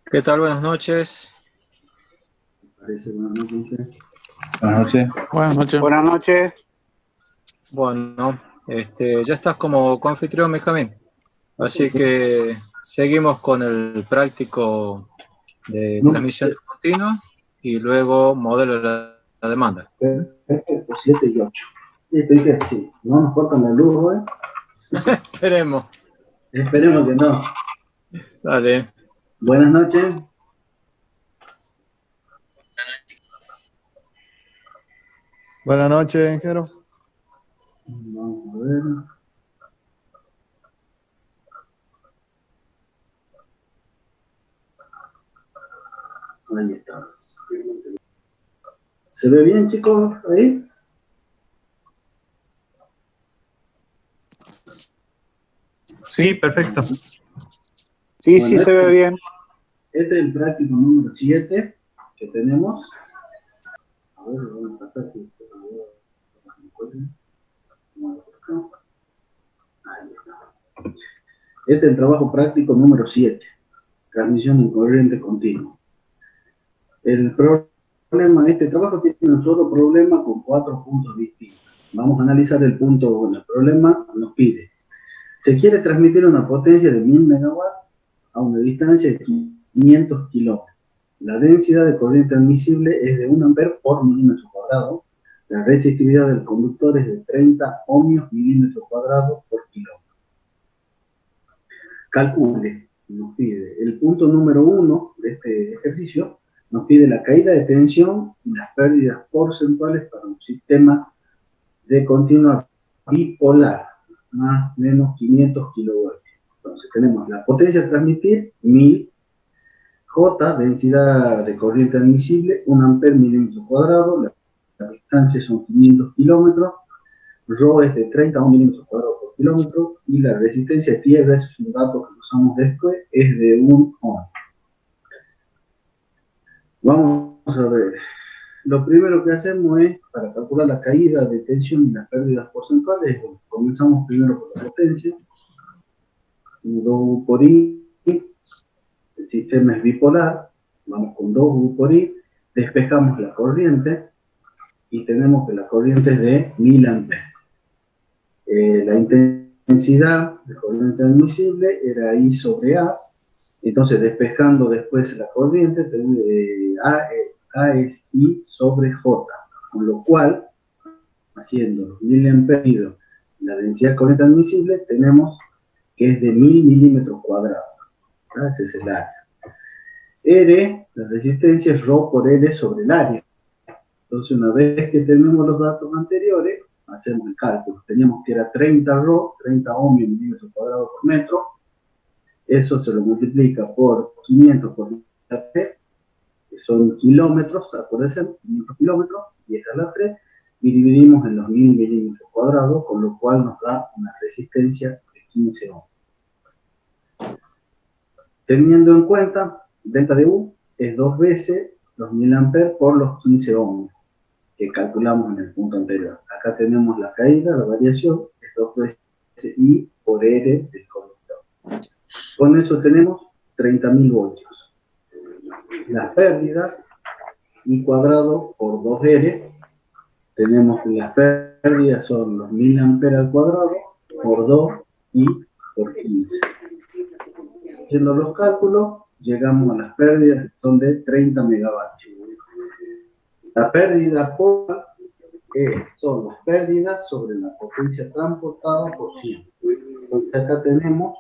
¿Qué tal? Buenas noches. Buenas noches. Buenas noches. Buenas noches. Bueno, ya estás como coanfitrión, Benjamín. Así que seguimos con el práctico de transmisión continua y luego modelo de la demanda. Perfecto, 7 y 8. Sí, no nos cortan la luz, ¿eh? Esperemos. Esperemos que no. Dale. Buenas noches. Buenas noches, Jero. Vamos a ver. Ahí está. ¿Se ve bien, chicos? ¿Ahí? Sí, perfecto. Sí, bueno, sí se ve bien. Este es el práctico número 7 que tenemos. A ver, vamos a sacar si ahí está. Este es el trabajo práctico número 7. Transmisión en corriente continua. El problema de este trabajo tiene un solo problema con 4 puntos distintos. Vamos a analizar el punto 1. El problema nos pide: se quiere transmitir una potencia de 1000 megawatts a una distancia de 500 kilómetros. La densidad de corriente admisible es de 1 ampere por milímetro cuadrado. La resistividad del conductor es de 30 ohmios milímetros cuadrados por kilómetro. Calcule, nos pide el punto número 1 de este ejercicio, nos pide la caída de tensión y las pérdidas porcentuales para un sistema de continua bipolar, más o menos 500 kilovoltios. Entonces tenemos la potencia a transmitir, 1000, J, densidad de corriente admisible, 1 ampere milímetro cuadrado, la distancia son 500 kilómetros, Rho es de 30 milímetros cuadrados por kilómetro y la resistencia de tierra, ese es un dato que usamos después, es de 1 ohm. Vamos a ver. Lo primero que hacemos es, para calcular la caída de tensión y las pérdidas porcentuales, comenzamos primero por la potencia. 2U por I, el sistema es bipolar, vamos con 2U por I, despejamos la corriente y tenemos que la corriente es de 1000 amperes. La intensidad de corriente admisible era I sobre A, entonces despejando después la corriente, A es I sobre J, con lo cual, haciendo los 1000 amperes la densidad de corriente admisible, tenemos que es de 1000 milímetros cuadrados. Ese es el área. R, la resistencia es Rho por L sobre el área. Entonces, una vez que tenemos los datos anteriores, hacemos el cálculo. Teníamos que era 30 Rho, 30 ohmios milímetros cuadrados por metro. Eso se lo multiplica por 500 por la 3, que son kilómetros, acuérdense, 500 kilómetros, y esa es la 3, y dividimos en los 1000 milímetros cuadrados, con lo cual nos da una resistencia de 15 ohms. Teniendo en cuenta, delta de U es 2 veces los 1000 amperes por los 15 ohms que calculamos en el punto anterior. Acá tenemos la caída, la variación, es 2 veces I por R del conductor. Con eso tenemos 30.000 voltios. Las pérdidas, I cuadrado por 2R, tenemos que las pérdidas son los 1000 amperes al cuadrado por 2 I por 15. Haciendo los cálculos, llegamos a las pérdidas que son de 30 megavatios. La pérdida por son las pérdidas sobre la potencia transportada por 100. Entonces acá tenemos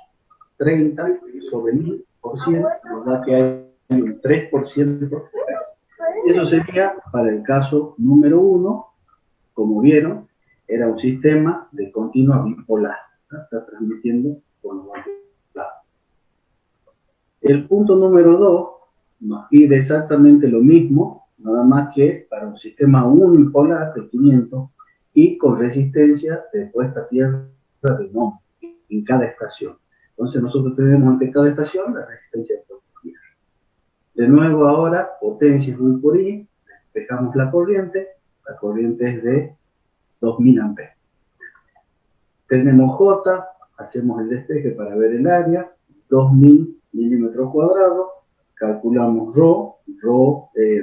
30 sobre 1000 por 100, nos da que hay un 3%. Eso sería para el caso número 1, como vieron, era un sistema de continua bipolar. Está transmitiendo por los lados. El punto número 2 nos pide exactamente lo mismo, nada más que para un sistema unipolar de 500 y con resistencia de puesta a tierra de no en cada estación. Entonces nosotros tenemos ante cada estación la resistencia de puesta a tierra. De nuevo ahora, potencia U por I, despejamos la corriente es de 2000 amperes. Tenemos J, hacemos el despeje para ver el área, 2000 milímetros cuadrados, calculamos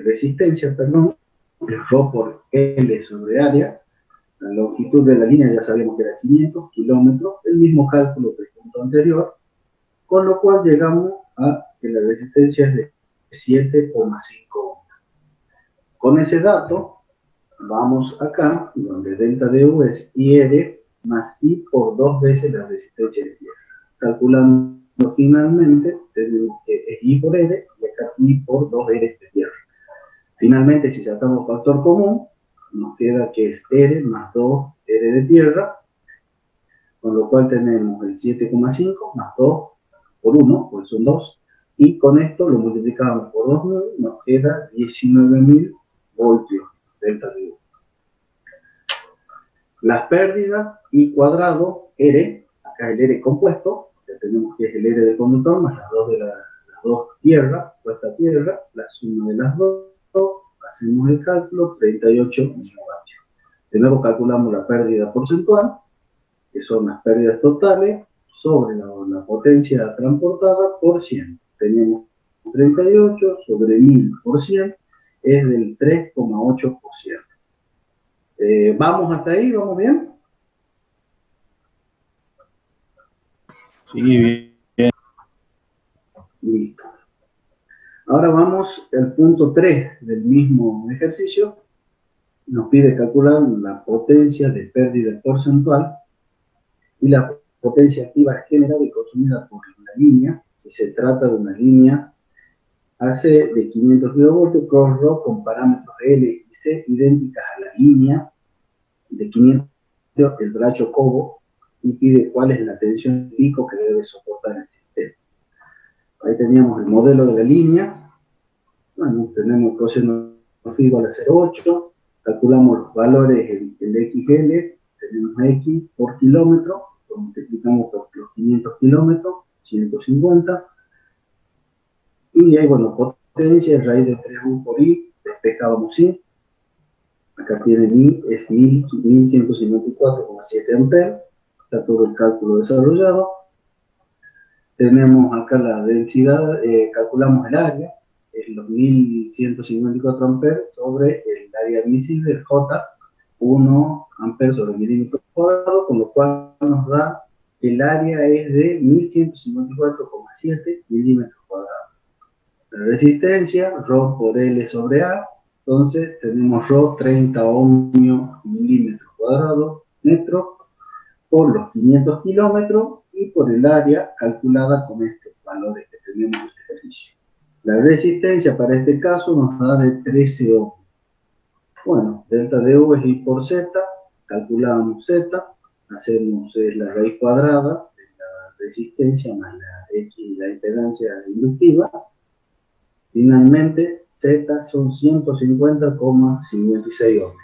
resistencia, perdón, Rho por L sobre área, la longitud de la línea ya sabíamos que era 500 kilómetros, el mismo cálculo que el punto anterior, con lo cual llegamos a que la resistencia es de 7,5 ohms. Con ese dato, vamos acá, donde delta de U es IR más I por 2 veces la resistencia de tierra. Calculando finalmente, tenemos que es I por R, y acá I por 2R de tierra. Finalmente, si sacamos factor común, nos queda que es R más 2R de tierra, con lo cual tenemos el 7,5 más 2 por 1, pues son 2, y con esto lo multiplicamos por 2000, nos queda 19.000 voltios delta de U. Las pérdidas I cuadrado R, acá el R compuesto, ya tenemos que es el R de conductor más las dos tierras, puesta a tierra, la suma de las dos, hacemos el cálculo, 38 kilovatios. De nuevo calculamos la pérdida porcentual, que son las pérdidas totales, sobre la potencia transportada por 100. Tenemos 38 sobre 1000 por 100, es del 3,8%. ¿Vamos hasta ahí? ¿Vamos bien? Sí, bien. Listo. Ahora vamos al punto 3 del mismo ejercicio. Nos pide calcular la potencia de pérdida porcentual y la potencia activa generada y consumida por la línea, si se trata de una línea AC de 500 kV, cross-row con parámetros L y C idénticas a la línea de 500, el brazo cobo, y pide cuál es la tensión pico que debe soportar el sistema. Ahí teníamos el modelo de la línea. Bueno, tenemos coseno phi igual a 0,8, calculamos los valores en el XL, tenemos X por kilómetro, lo multiplicamos por los 500 kilómetros, 150, y ahí, bueno, potencia, raíz de 3U por I, despejábamos I, acá tienen I, es 1154,7 amperes, está todo el cálculo desarrollado. Tenemos acá la densidad, calculamos el área, es los 1154 amperes sobre el área admisible, el J, 1 amperes sobre milímetro cuadrado, con lo cual nos da que el área es de 1154,7 milímetros cuadrados. La resistencia, Rho por L sobre A, entonces tenemos Rho 30 ohmios milímetros cuadrados metros por los 500 kilómetros y por el área calculada con estos valores que tenemos en este ejercicio. La resistencia para este caso nos da de 13 ohmios. Bueno, delta de U es I por Z, calculamos Z, hacemos la raíz cuadrada de la resistencia más la X, la impedancia inductiva. Finalmente, Z son 150,56 ohmios.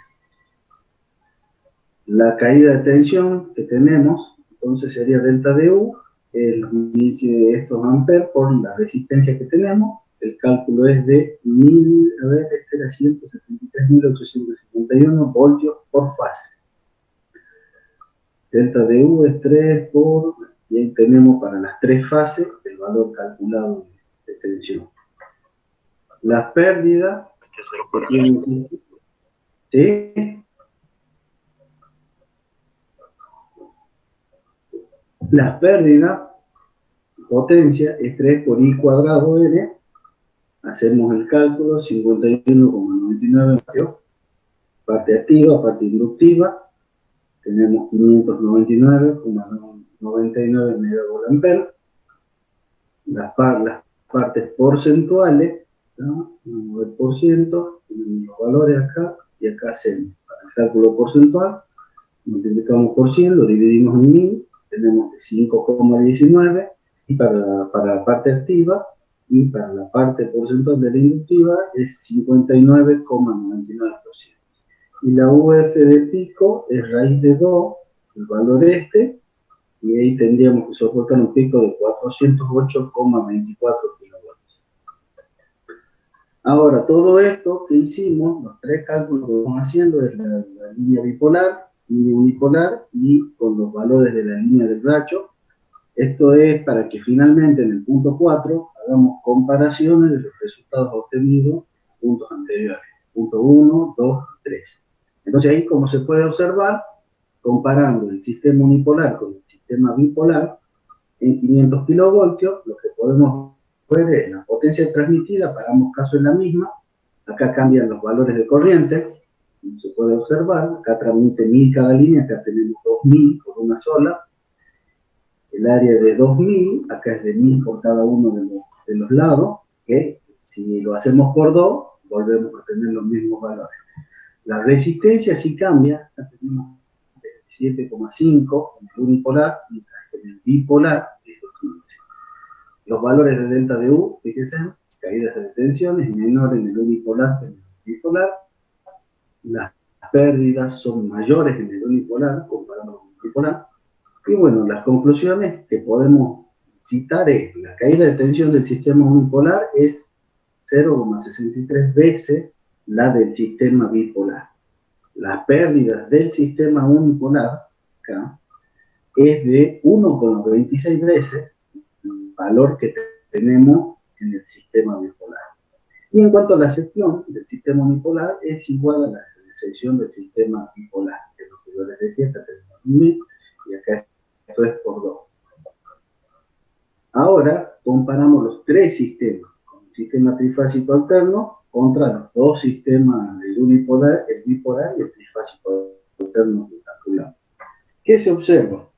La caída de tensión que tenemos, entonces sería delta de U, estos amperes por la resistencia que tenemos. El cálculo es de 173.851 voltios por fase. Delta de U es 3 por, y ahí tenemos para las 3 fases el valor calculado de tensión. Las pérdidas que tienen, ¿sí? Las pérdidas, potencia es 3 por I cuadrado N, hacemos el cálculo, 51,99 vatios, parte activa, parte inductiva, tenemos 599,99 megavoltampere. Las partes porcentuales, ¿no? 9%, tenemos los valores acá, y acá hacemos para el cálculo porcentual, multiplicamos por 100, lo dividimos en 1000, tenemos de 5,19, y para la parte activa, y para la parte porcentual de la inductiva es 59,99%. Y la UF de pico es raíz de 2, el valor este, y ahí tendríamos que soportar un pico de 408,24 kilovatios. Ahora, todo esto que hicimos, los tres cálculos que vamos haciendo, es la línea bipolar, línea unipolar, y con los valores de la línea del racho. Esto es para que finalmente en el punto 4 hagamos comparaciones de los resultados obtenidos en puntos anteriores, punto 1, 2, 3. Entonces ahí, como se puede observar, comparando el sistema unipolar con el sistema bipolar, en 500 kilovoltios, lo que podemos ver es la potencia transmitida, para ambos casos es la misma. Acá cambian los valores de corriente, como se puede observar. Acá transmite 1000 cada línea, acá tenemos 2000 por una sola. El área de 2000, acá es de 1000 por cada uno de los lados, que si lo hacemos por 2, volvemos a tener los mismos valores. La resistencia sí cambia, acá tenemos 7,5 en el unipolar, mientras que en el bipolar es de 15. Los valores de delta de U, fíjense, caídas de tensión, es menor en el unipolar que en el bipolar. Las pérdidas son mayores en el unipolar comparado con el bipolar. Y bueno, las conclusiones que podemos citar es: la caída de tensión del sistema unipolar es 0,63 veces la del sistema bipolar. Las pérdidas del sistema unipolar acá es de 1,26 veces el valor que tenemos en el sistema bipolar. Y en cuanto a la sección del sistema unipolar, es igual a la sección del sistema bipolar, que es lo que yo les decía, acá tenemos 1000 y acá esto es por 2. Ahora comparamos los tres sistemas, con el sistema trifásico alterno contra los dos sistemas, el unipolar, el bipolar y el trifásico alterno que calculamos. ¿Qué se observa?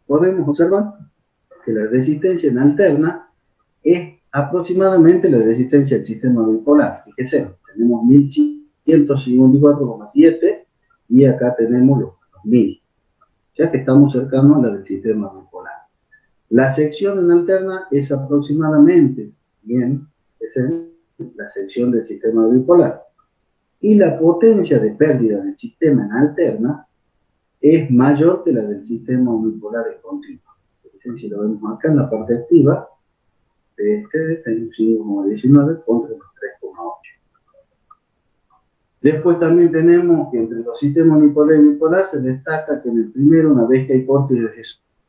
Podemos observar que la resistencia en alterna es aproximadamente la resistencia del sistema bipolar. Fíjense, tenemos 1154,7 y acá tenemos los 1000, ya que estamos cercanos a la del sistema bipolar. La sección en alterna es aproximadamente, bien, es la sección del sistema bipolar. Y la potencia de pérdida del sistema en alterna es mayor que la del sistema unipolar en continuo. Si lo vemos acá en la parte activa, de este tenemos 5,19 contra los 3,8. Después también tenemos que entre los sistemas unipolar y bipolar se destaca que en el primero, una vez que hay cortes de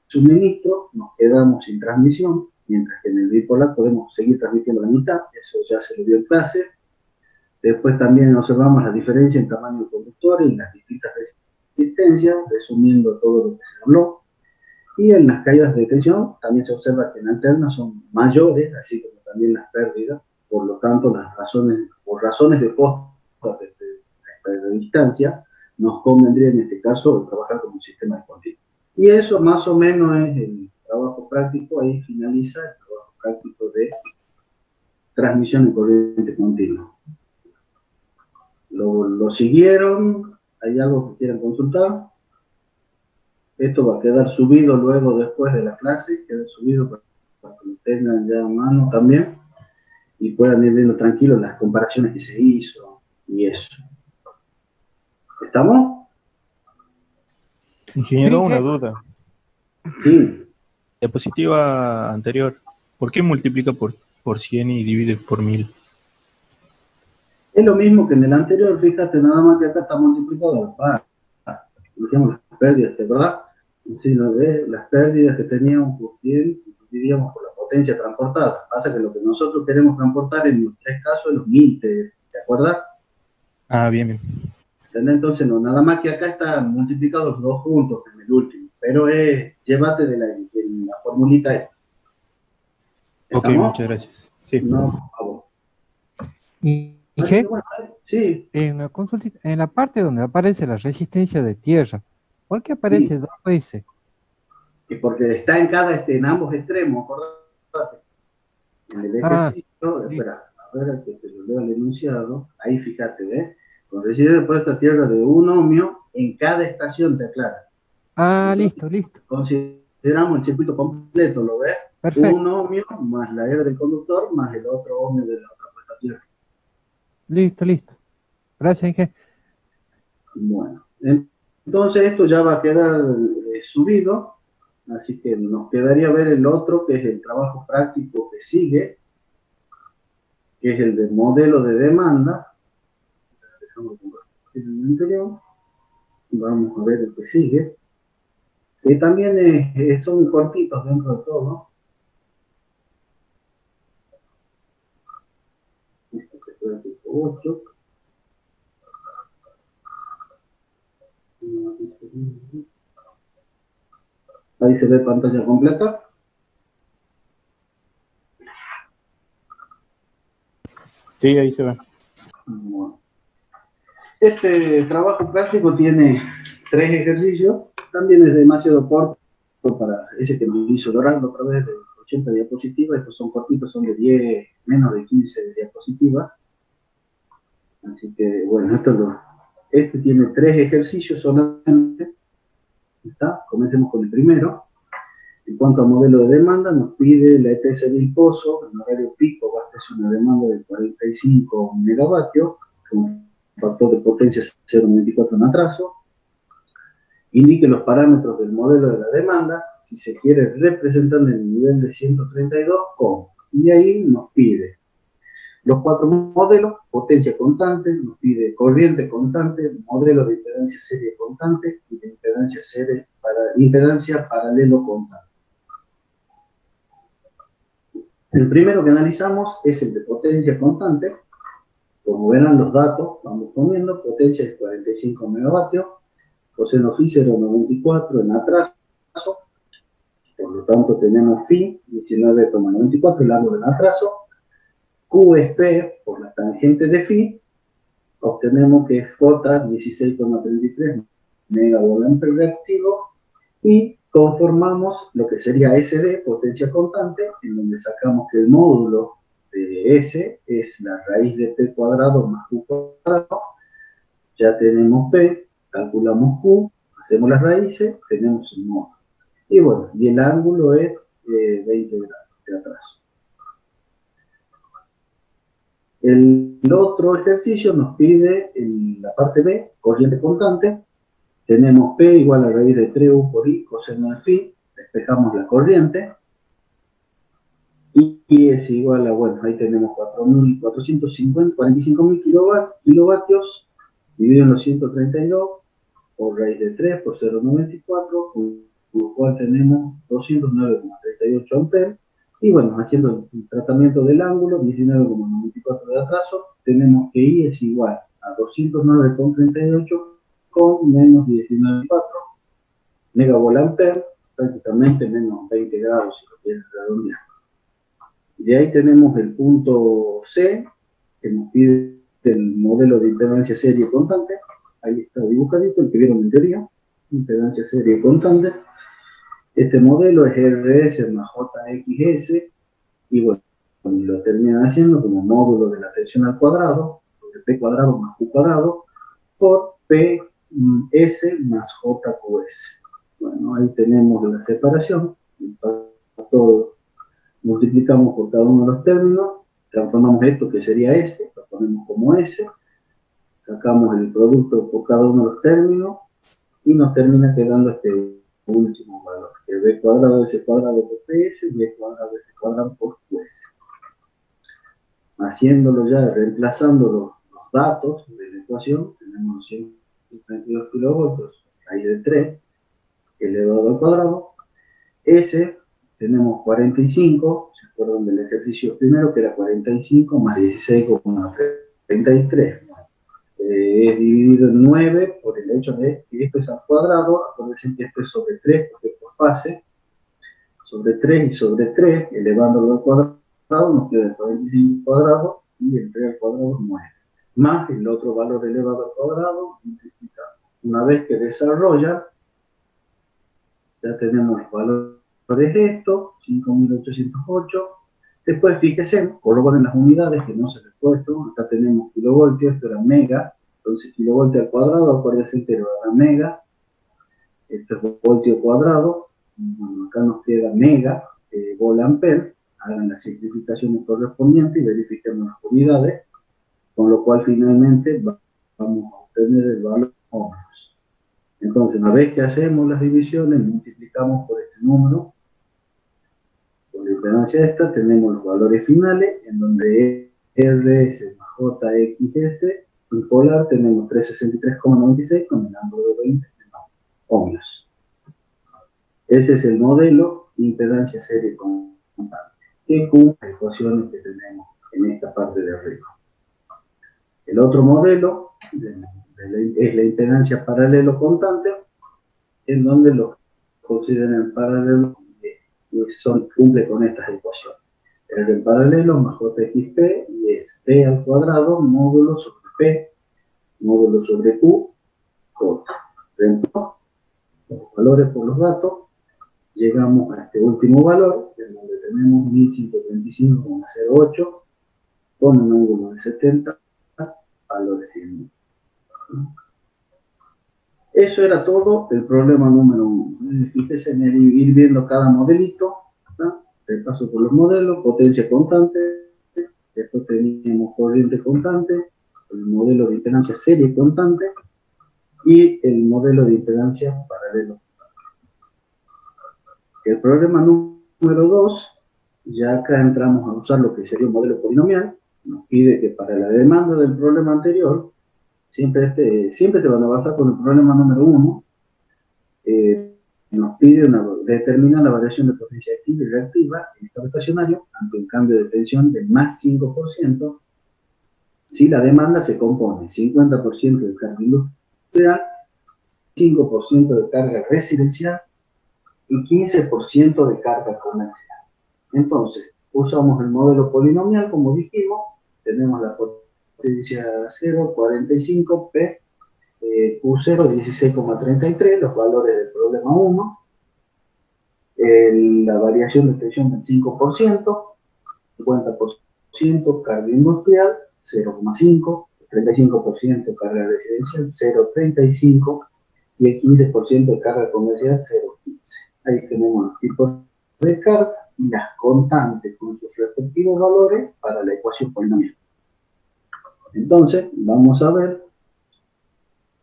suministro, nos quedamos sin transmisión, mientras que en el bipolar podemos seguir transmitiendo la mitad. Eso ya se lo dio en clase. Después también observamos la diferencia en tamaño de conductores y las distintas resistencias, resumiendo todo lo que se habló. Y en las caídas de tensión también se observa que en alterna son mayores, así como también las pérdidas. Por lo tanto, por razones de costo de distancia, nos convendría en este caso trabajar como un sistema de continuo. Y eso más o menos es el trabajo práctico. Ahí finaliza el trabajo práctico de transmisión de corriente continua. ¿Lo siguieron? ¿Hay algo que quieran consultar? Esto va a quedar subido luego, después de la clase, queda subido para que lo tengan ya a mano también y puedan ir viendo tranquilos las comparaciones que se hizo y eso. ¿Estamos? Ingeniero, Sí, una sí. duda. Sí. Diapositiva anterior, ¿por qué multiplica por 100 y divide por 1000? Es lo mismo que en el anterior, fíjate, nada más que acá está multiplicado. Dijimos las pérdidas, ¿verdad? Si nos ve las pérdidas que teníamos por 100, dividíamos por la potencia transportada. Pasa que lo que nosotros queremos transportar en los tres casos es los 1000, ¿te acuerdas? Ah, bien, bien. Entonces, no, nada más que acá están multiplicados los dos juntos en el último, pero llévate de la formulita esta. Ok, ¿Estamos? muchas gracias. Sí. No, por favor. Inge, Bueno, sí, una consultita. En la parte donde aparece la resistencia de tierra, ¿por qué aparece sí, dos veces? y porque está en en ambos extremos, acordate. En el Ah, ejercicio, listo. espera, a ver que te lo leo el enunciado, ahí fíjate, ¿ves? Con resistencia de puesta a tierra de 1 ohmio en cada estación, te aclara. Ah, Entonces, listo, listo. consideramos el circuito completo, ¿lo ves? Perfecto. 1 ohmio más la R del conductor más el otro ohmio de la otra puesta a tierra. Listo, listo. Gracias, Inge. Bueno, entonces esto ya va a quedar subido, así que nos quedaría ver el otro, que es el trabajo práctico que sigue, que es el de modelo de demanda. Dejamos compartir el anterior. Vamos a ver el que sigue, que también son cortitos dentro de todo. Este que fue el tipo 8. Ahí se ve pantalla completa. Sí, ahí se ve. Bueno. Este trabajo práctico tiene 3 ejercicios. También es demasiado corto para ese que nos hizo Dorando otra vez de 80 diapositivas. Estos son cortitos, son de 10, menos de 15 diapositivas. Así que, bueno, este tiene 3 ejercicios solamente. ¿Está? Comencemos con el primero. En cuanto a modelo de demanda, nos pide la ETS de Pozo, en horario pico va a ser una demanda de 45 megavatios, con un factor de potencia 0,94 en atraso. Indique los parámetros del modelo de la demanda, si se quiere representar en el nivel de 132, ¿cómo? Y ahí nos pide los 4 modelos, potencia constante, nos pide corriente constante, modelo de impedancia serie constante y de impedancia paralelo constante. El primero que analizamos es el de potencia constante. Como verán los datos, vamos poniendo, potencia es 45 megavatios, coseno phi 0,94 en atraso, por lo tanto tenemos phi 19,94, el ángulo en atraso, Q es P por la tangente de phi, obtenemos que es J 16,33 megavolt reactivo, y conformamos lo que sería SD, potencia constante, en donde sacamos que el módulo de S es la raíz de P cuadrado más Q cuadrado. Ya tenemos P, calculamos Q, hacemos las raíces, tenemos el módulo. Y bueno, y el ángulo es 20 grados de atraso. El otro ejercicio nos pide la parte B, corriente constante. Tenemos P igual a raíz de 3U por I coseno de phi, despejamos la corriente, y es igual a, bueno, ahí tenemos 45.000 kilovatios, dividido en los 132, por raíz de 3 por 0,94, con lo cual tenemos 209,38 amperes, y bueno, haciendo el tratamiento del ángulo, 19,94 de atraso, tenemos que I es igual a 209,38 con menos 19,4 megavolt ampere, prácticamente menos 20 grados si lo quieres redondear. De ahí tenemos el punto C, que nos pide el modelo de impedancia serie constante. Ahí está dibujadito, el que vieron en teoría, impedancia serie constante. Este modelo es RS más JXS, y bueno, lo terminan haciendo como módulo de la tensión al cuadrado, sobre P cuadrado más Q cuadrado, por PS más JQS. Bueno, ahí tenemos la separación, el factor, multiplicamos por cada uno de los términos, transformamos esto que sería S, lo ponemos como S, sacamos el producto por cada uno de los términos y nos termina quedando este último valor, que es B cuadrado de S cuadrado por PS y B cuadrado de S cuadrado por QS. Haciéndolo ya, reemplazando los datos de la ecuación, tenemos 132 kilovoltios, raíz de 3, elevado al cuadrado, S, tenemos 45, ¿se acuerdan del ejercicio primero? Que era 45 más 16,33. Es dividido en 9 por el hecho de que esto es al cuadrado, acuérdense que esto es sobre 3, porque es por fase, sobre 3 y sobre 3, elevándolo al cuadrado, nos queda el 45 cuadrado y el 3 al cuadrado 9. más el otro valor elevado al cuadrado, multiplicado. Una vez que desarrolla, ya tenemos los valores de esto, 5.808. Después, fíjense, corroboren las unidades que no se les he puesto. Acá tenemos kilovoltios, esto era mega. Entonces, kilovoltio al cuadrado, acuérdense que era mega. Esto es voltio cuadrado. Bueno, acá nos queda mega, volt-ampere. Hagan las simplificaciones correspondientes y verifiquen las unidades. Con lo cual, finalmente, vamos a obtener el valor ohms. Entonces, una vez que hacemos las divisiones, multiplicamos por este número. Con la impedancia esta, tenemos los valores finales, en donde RS más JXS, en polar tenemos 363,96 con el ángulo de 20 ohmios. Ese es el modelo de impedancia serie constante, que cumple las ecuaciones que tenemos en esta parte de arriba. El otro modelo es la impedancia paralelo constante, en donde los consideran paralelo y cumple con estas ecuaciones. R en paralelo más JXP y es P al cuadrado módulo sobre P módulo sobre Q J. Reemplazo los valores por los datos, llegamos a este último valor, en donde tenemos 1135,08 con un ángulo de 70 valores de. Eso era todo el problema número 1. Fíjense en ir viendo cada modelito. Repaso por los modelos, potencia constante, después teníamos corriente constante, el modelo de impedancia serie constante y el modelo de impedancia paralelo. El problema número 2, ya acá entramos a usar lo que sería un modelo polinomial. Nos pide que para la demanda del problema anterior, siempre te van a basar con el problema número 1. Nos pide determinar la variación de potencia activa y reactiva en estado estacionario ante un cambio de tensión del más 5%, si la demanda se compone 50% de carga industrial, 5% de carga residencial y 15% de carga comercial. Entonces, usamos el modelo polinomial, como dijimos, tenemos la potencia 0, 45, P, Q0, 16,33, los valores del problema 1, la variación de tensión del 5%, 50% carga industrial, 0,5, 35% carga residencial, 0,35 y el 15% de carga comercial, 0,15. Ahí tenemos los tipos de carga y las constantes con sus respectivos valores para la ecuación polinomial. Entonces, vamos a ver.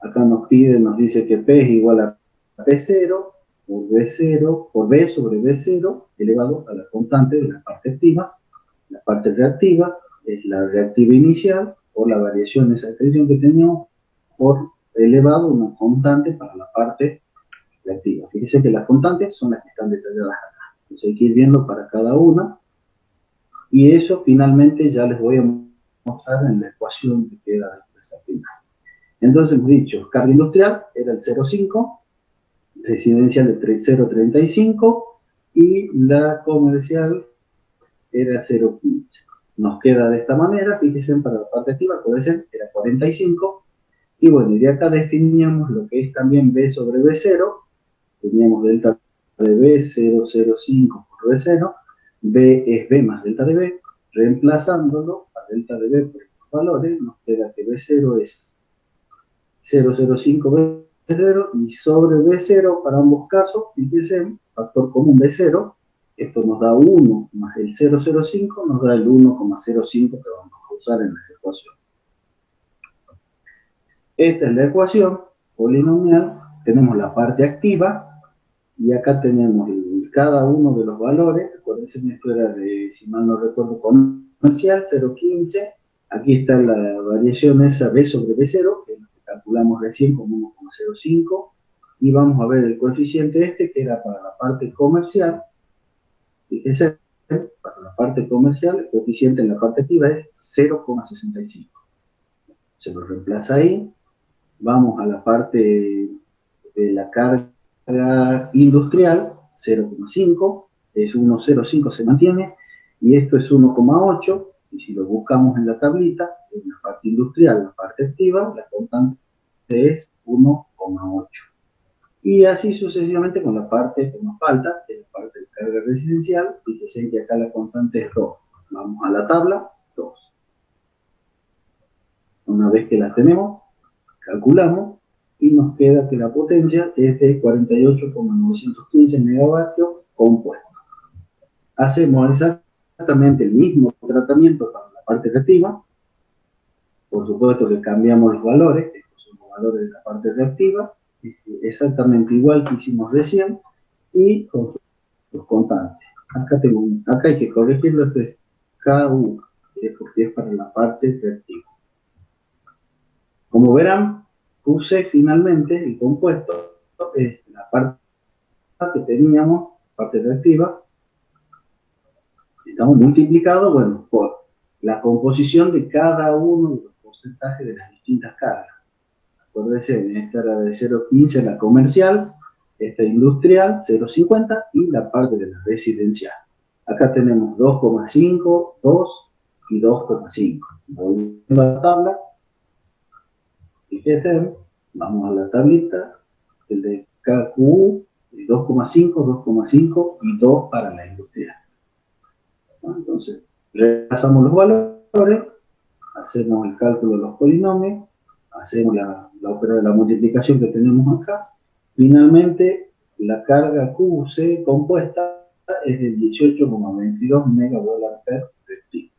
Acá nos dice que P es igual a P0 por B sobre B0 elevado a la constante de la parte activa. La parte reactiva es la reactiva inicial por la variación de esa tensión que teníamos por elevado a una constante para la parte reactiva. Fíjense que las constantes son las que están detalladas acá. Entonces hay que ir viendo para cada una. Y eso finalmente ya les voy a mostrar en la ecuación que queda después al final. Entonces hemos dicho, carga industrial era el 0,5, residencial de 0,35 y la comercial era 0,15. Nos queda de esta manera, fíjense, para la parte activa, puede ser, era 45. Y bueno, y de acá definíamos lo que es también B sobre B0. Teníamos delta de B, 0,05 por B0. B es B más delta de B. Reemplazándolo a delta de B por estos valores, nos queda que B0 es 0,05 B0 y sobre B0 para ambos casos, fíjense, factor común B0, esto nos da 1 más el 0,05, nos da el 1,05 que vamos a usar en la ecuación. Esta es la ecuación polinomial, tenemos la parte activa y acá tenemos cada uno de los valores. Acuérdense, esto era de, si mal no recuerdo, comercial, 0,15. Aquí está la variación esa B sobre B0, que calculamos recién como 1,05, y vamos a ver el coeficiente este, que era para la parte comercial. Fíjense, para la parte comercial, el coeficiente en la parte activa es 0,65. Se lo reemplaza ahí. Vamos a la parte de la carga industrial, 0,5, es 1,05, se mantiene, y esto es 1,8, y si lo buscamos en la tablita, en la parte industrial, la parte activa, la constante es 1,8. Y así sucesivamente con la parte que nos falta, que es la parte de carga residencial. Fíjense que acá la constante es 2. Vamos a la tabla, 2. Una vez que la tenemos, calculamos y nos queda que la potencia es de 48,915 megavatios compuesto. Hacemos exactamente el mismo tratamiento para la parte reactiva. Por supuesto que cambiamos los valores, estos son los valores de la parte reactiva, exactamente igual que hicimos recién, y con sus constantes. Acá hay que corregirlo, esto es KU, porque es para la parte reactiva. Como verán, QC finalmente, el compuesto, es la parte que teníamos, parte reactiva, estamos multiplicados, bueno, por la composición de cada uno de los porcentajes de las distintas cargas. Acuérdense, esta era de 0,15 la comercial, esta industrial, 0,50 y la parte de la residencial. Acá tenemos 2,5, 2 y 2,5. Volviendo a la tabla, fíjense, vamos a la tablita, el de KQ, 2,5, 2,5 y 2 para la industrial. Entonces, repasamos los valores, hacemos el cálculo de los polinomios, hacemos la multiplicación que tenemos acá. Finalmente, la carga QC compuesta es de 18,22 megavoltampers reactivo.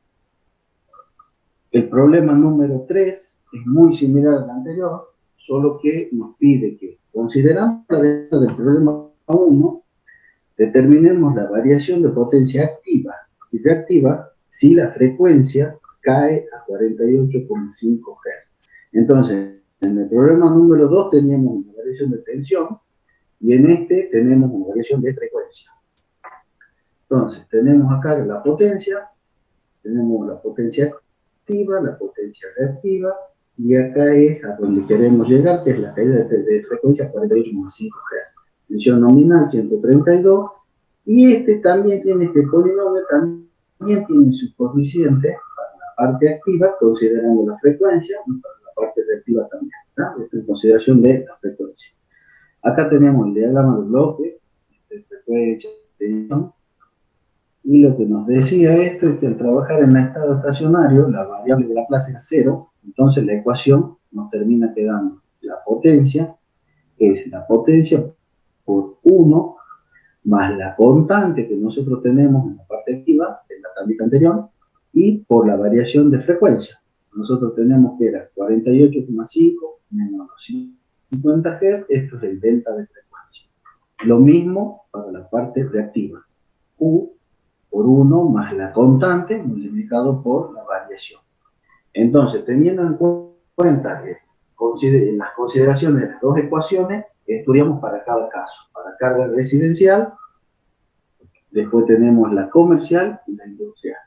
El problema número 3 es muy similar al anterior, solo que nos pide que, considerando la data del problema 1, determinemos la variación de potencia activa y reactiva si la frecuencia cae a 48,5 Hz. Entonces, en el problema número 2 teníamos una variación de tensión y en este tenemos una variación de frecuencia. Entonces, tenemos acá la potencia, tenemos la potencia activa, la potencia reactiva, y acá es a donde queremos llegar, que es la caída de frecuencia 48,5 Hz. Tensión nominal 132, y este también tiene, este polinomio también tiene su coeficiente para la parte activa, considerando la frecuencia, y para la parte reactiva también, ¿no? Esto en consideración de la frecuencia. Acá tenemos el diagrama de bloque, de frecuencia, tensión, y lo que nos decía esto es que al trabajar en el estado estacionario, la variable de Laplace es 0, entonces la ecuación nos termina quedando la potencia, que es la potencia por 1 más la constante que nosotros tenemos en la parte activa, en la tablita anterior, y por la variación de frecuencia. Nosotros tenemos que era 48,5 menos los 50 Hz, esto es el delta de frecuencia. Lo mismo para la parte reactiva. U por 1 más la constante multiplicado por la variación. Entonces, teniendo en cuenta que en las consideraciones de las dos ecuaciones, estudiamos para cada caso. Para carga residencial, después tenemos la comercial y la industrial.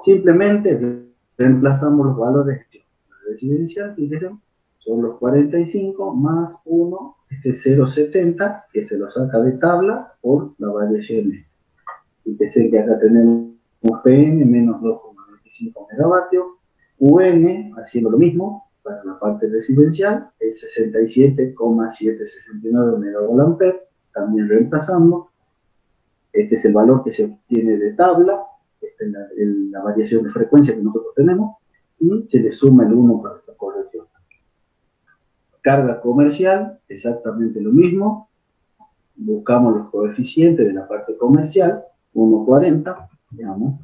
Simplemente reemplazamos los valores de la residencial, fíjense, son los 45 más 1, este 0,70, que se lo saca de tabla por la variación. Fíjense que acá tenemos PM menos 2,25 megavatios, UN haciendo lo mismo para la parte residencial, es 67,769 megavolt, también reemplazando. Este es el valor que se obtiene de tabla, esta es la variación de frecuencia que nosotros tenemos, y se le suma el 1 para esa corrección. Carga comercial, exactamente lo mismo, buscamos los coeficientes de la parte comercial, 1,40, digamos,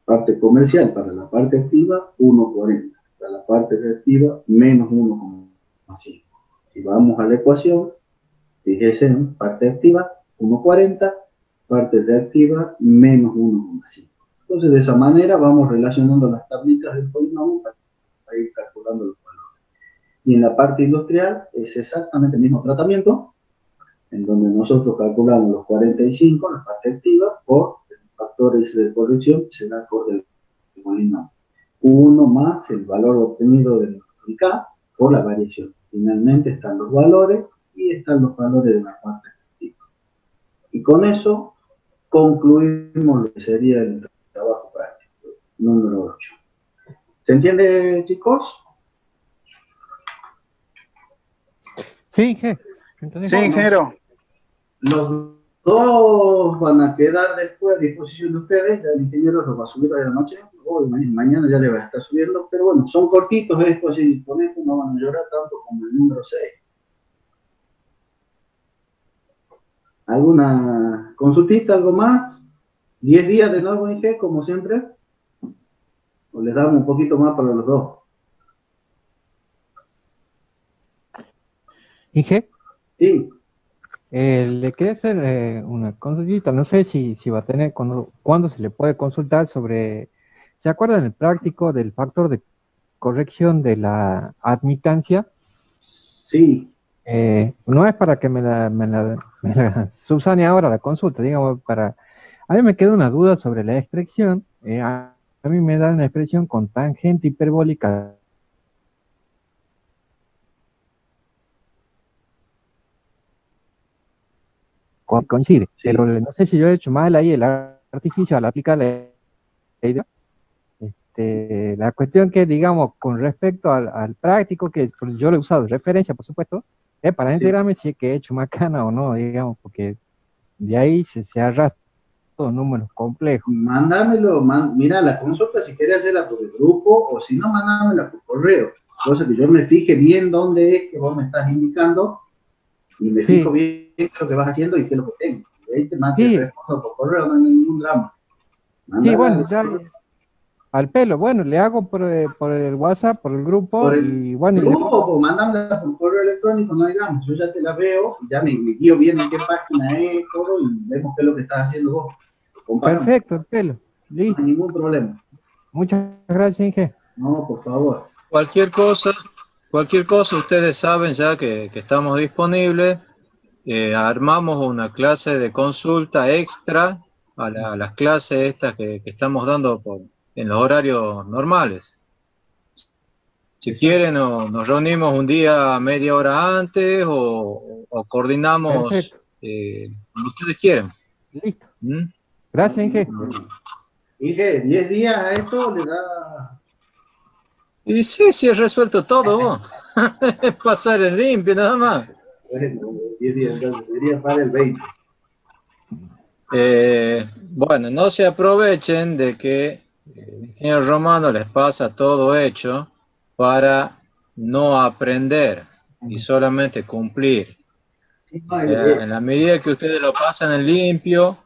parte comercial para la parte activa, 1,40, para la parte reactiva, menos 1,5. Si vamos a la ecuación, fíjense, parte activa, 1,40, parte reactiva, menos 1,5. Entonces, de esa manera vamos relacionando las tablitas del polinomio para ir calculando los valores. Y en la parte industrial es exactamente el mismo tratamiento, en donde nosotros calculamos los 45, la parte activa, por el factor S de corrección, se da por el polinomio. 1 más el valor obtenido del K por la variación. Finalmente están los valores y están los valores de la parte activa. Y con eso concluimos lo que sería el trabajo práctico, número 8. ¿Se entiende, chicos? Sí, Inge. ¿Entendés? Sí, ingeniero. Los dos van a quedar después a disposición de ustedes. Ya el ingeniero los va a subir a la noche. Hoy, mañana ya le va a estar subiendo. Pero bueno, son cortitos estos, así con esto no van a llorar tanto como el número 6. ¿Alguna consultita, algo más? 10 días de nuevo, Inge, como siempre. ¿O les damos un poquito más para los dos? Inge, Sí. le quería hacer una consultita. No sé si va a tener, cuándo se le puede consultar sobre. ¿Se acuerdan el práctico del factor de corrección de la admitancia? Sí. No es para que me la subsane ahora la consulta, digamos, A mí me queda una duda sobre la expresión. A mí me da una expresión con tangente hiperbólica coincide, Sí. pero no sé si yo he hecho mal ahí el artificio al aplicar la idea. La cuestión que, digamos, con respecto al práctico, que yo lo he usado de referencia, por supuesto, es para Sí. enterarme si es que he hecho macana o no, digamos, porque de ahí se arrastran todos números complejos. Mándamelo, mira, la consulta si quieres hacerla por el grupo o si no, mándamela por correo. Cosa que yo me fije bien dónde es que vos me estás indicando y me fijo Sí, bien qué es lo que vas haciendo y qué es lo que tengo. Y ahí te sí, respondo por correo, no hay ningún drama. sí, Mándala bueno, ya al pelo, bueno, le hago por el WhatsApp, por el grupo, por el y bueno, y le grupo, pongo. pues mándamela por correo electrónico, no hay drama. Yo ya te la veo, ya me guío bien en qué página es, todo, y vemos qué es lo que estás haciendo vos. Comparamos, Perfecto, el pelo, no hay listo. ningún problema. Muchas gracias, Inge. No, por favor. Cualquier cosa, ustedes saben ya que estamos disponibles. Armamos una clase de consulta extra a las clases estas que estamos dando en los horarios normales. Si Exacto. quieren, nos reunimos un día media hora antes o coordinamos Perfecto, como ustedes quieren. listo. ¿Mm? Gracias, Inge. Dije, 10 días a esto le da. Y sí, sí, he resuelto todo, vos. Pasar en limpio, nada más. Bueno, 10 días, entonces sería para el 20. Bueno, no se aprovechen de que el ingeniero Romano les pasa todo hecho para no aprender y solamente cumplir. Sí, O no, sea, en la medida que ustedes lo pasan en limpio,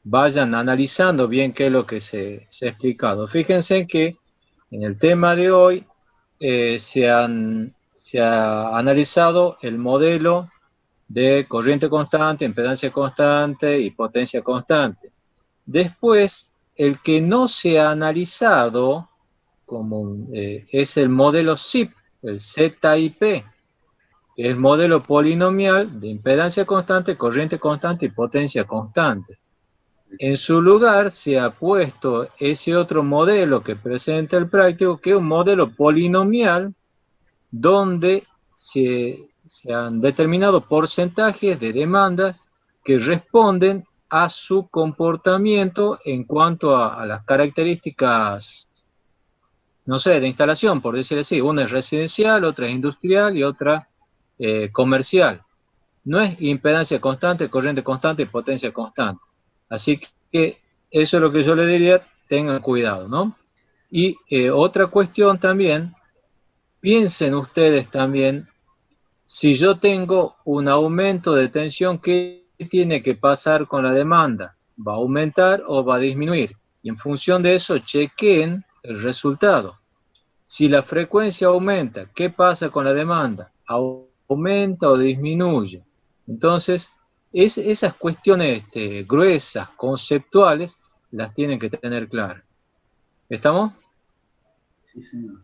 vayan analizando bien qué es lo que se ha explicado. Fíjense que en el tema de hoy se ha analizado el modelo de corriente constante, impedancia constante y potencia constante. Después, el que no se ha analizado es el modelo ZIP, el ZIP, que es el modelo polinomial de impedancia constante, corriente constante y potencia constante. En su lugar se ha puesto ese otro modelo que presenta el práctico, que es un modelo polinomial donde se han determinado porcentajes de demandas que responden a su comportamiento en cuanto a las características, no sé, de instalación, por decir así. Una es residencial, otra es industrial y otra comercial. No es impedancia constante, corriente constante y potencia constante. Así que eso es lo que yo le diría, tengan cuidado, ¿no? Y otra cuestión también, piensen ustedes también, si yo tengo un aumento de tensión, ¿qué tiene que pasar con la demanda? ¿Va a aumentar o va a disminuir? Y en función de eso, chequeen el resultado. Si la frecuencia aumenta, ¿qué pasa con la demanda? ¿Aumenta o disminuye? Entonces, esas cuestiones gruesas, conceptuales, las tienen que tener claras. ¿Estamos? Sí, señor.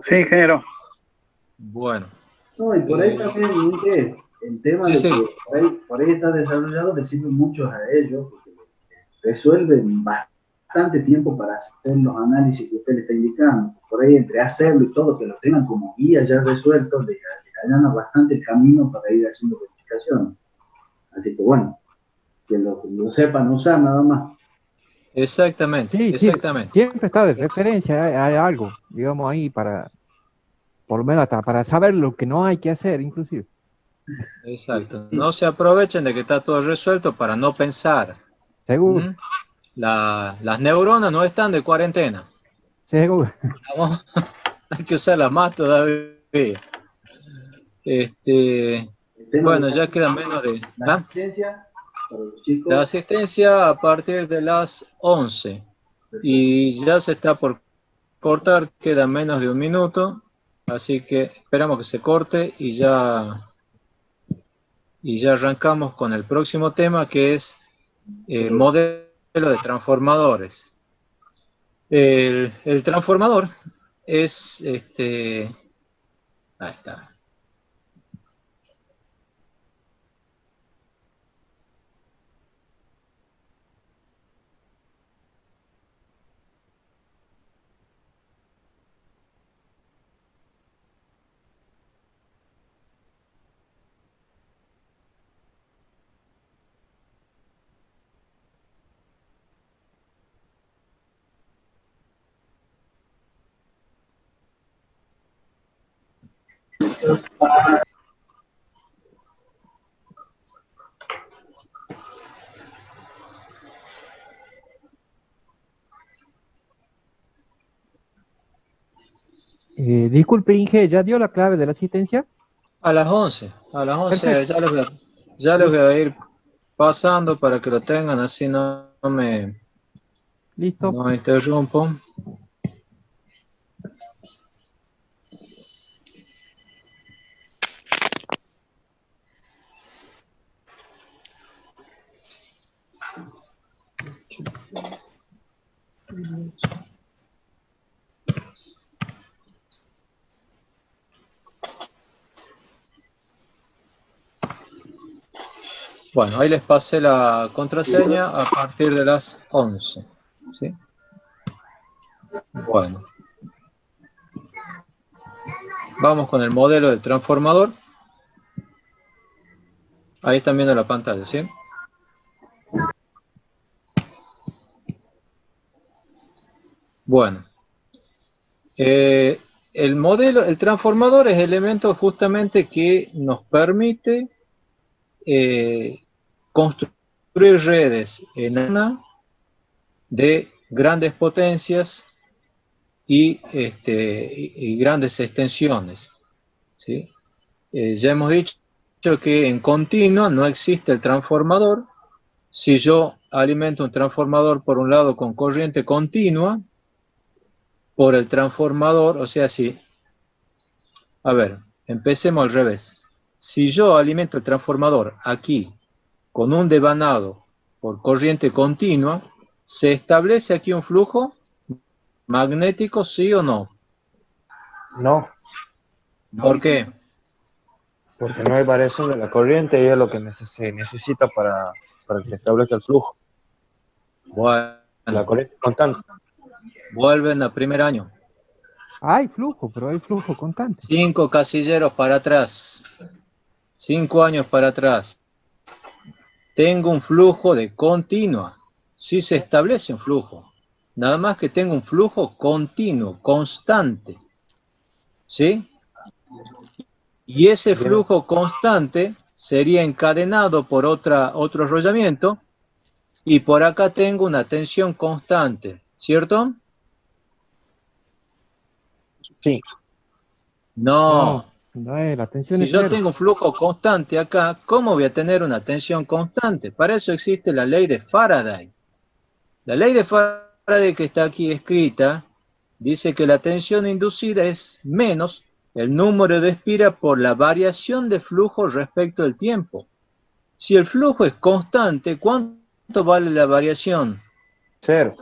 Sí, ingeniero. Bueno. No, y por ahí también, Inge, el tema Sí, de sí. que por ahí está desarrollado le sirve mucho a ellos, porque resuelven bastante tiempo para hacer los análisis que usted le está indicando. Por ahí, entre hacerlo y todo, que lo tengan como guía ya resuelto, le allanan bastante el camino para ir haciendo verificaciones. Así que bueno, que lo sepan usar nada más. Exactamente, Sí, sí, exactamente. siempre está de referencia, hay algo, digamos, ahí para, por lo menos hasta para saber lo que no hay que hacer, inclusive. Exacto. No se aprovechen de que está todo resuelto para no pensar. Seguro, ¿Mm? Las neuronas no están de cuarentena. seguro. Vamos, hay que usarlas más todavía. El tema Bueno, de ya queda menos de... la ¿Ah? asistencia para los La chicos. asistencia a partir de las 11. Y ya se está por cortar, queda menos de un minuto. Así que esperamos que se corte y ya arrancamos con el próximo tema, que es modelo de transformadores. El transformador es, ahí está. Disculpe, Inge, ¿ya dio la clave de la asistencia? A las 11, Perfecto, ya les voy listo, a ir pasando para que lo tengan, así listo. no me interrumpo. Bueno, ahí les pasé la contraseña a partir de las 11. ¿Sí? Bueno, vamos con el modelo del transformador. Ahí están viendo la pantalla, ¿sí? Bueno, el transformador es el elemento justamente que nos permite construir redes enanas de grandes potencias y grandes extensiones, ¿sí? Ya hemos dicho que en continuo no existe el transformador. Si yo alimento un transformador por un lado con corriente continua, por el transformador, o sea, a ver, empecemos al revés. Si yo alimento el transformador aquí con un devanado por corriente continua, ¿se establece aquí un flujo magnético, sí o no? No, ¿Por qué? porque no hay variación de la corriente y es lo que se necesita para que se establezca el flujo. Bueno, La corriente es constante. vuelven a primer año. Hay flujo, pero hay flujo constante. 5 casilleros para atrás. 5 años para atrás. Tengo un flujo de continua. Sí se establece un flujo. Nada más que tengo un flujo continuo, constante. ¿Sí? Y ese Bien. flujo constante sería encadenado por otro enrollamiento. Y por acá tengo una tensión constante. ¿Cierto? Sí, No. No, la tensión Si es yo cero. tengo un flujo constante acá, ¿cómo voy a tener una tensión constante? Para eso existe la ley de Faraday. La ley de Faraday que está aquí escrita dice que la tensión inducida es menos el número de espiras por la variación de flujo respecto del tiempo. Si el flujo es constante, ¿cuánto vale la variación? cero.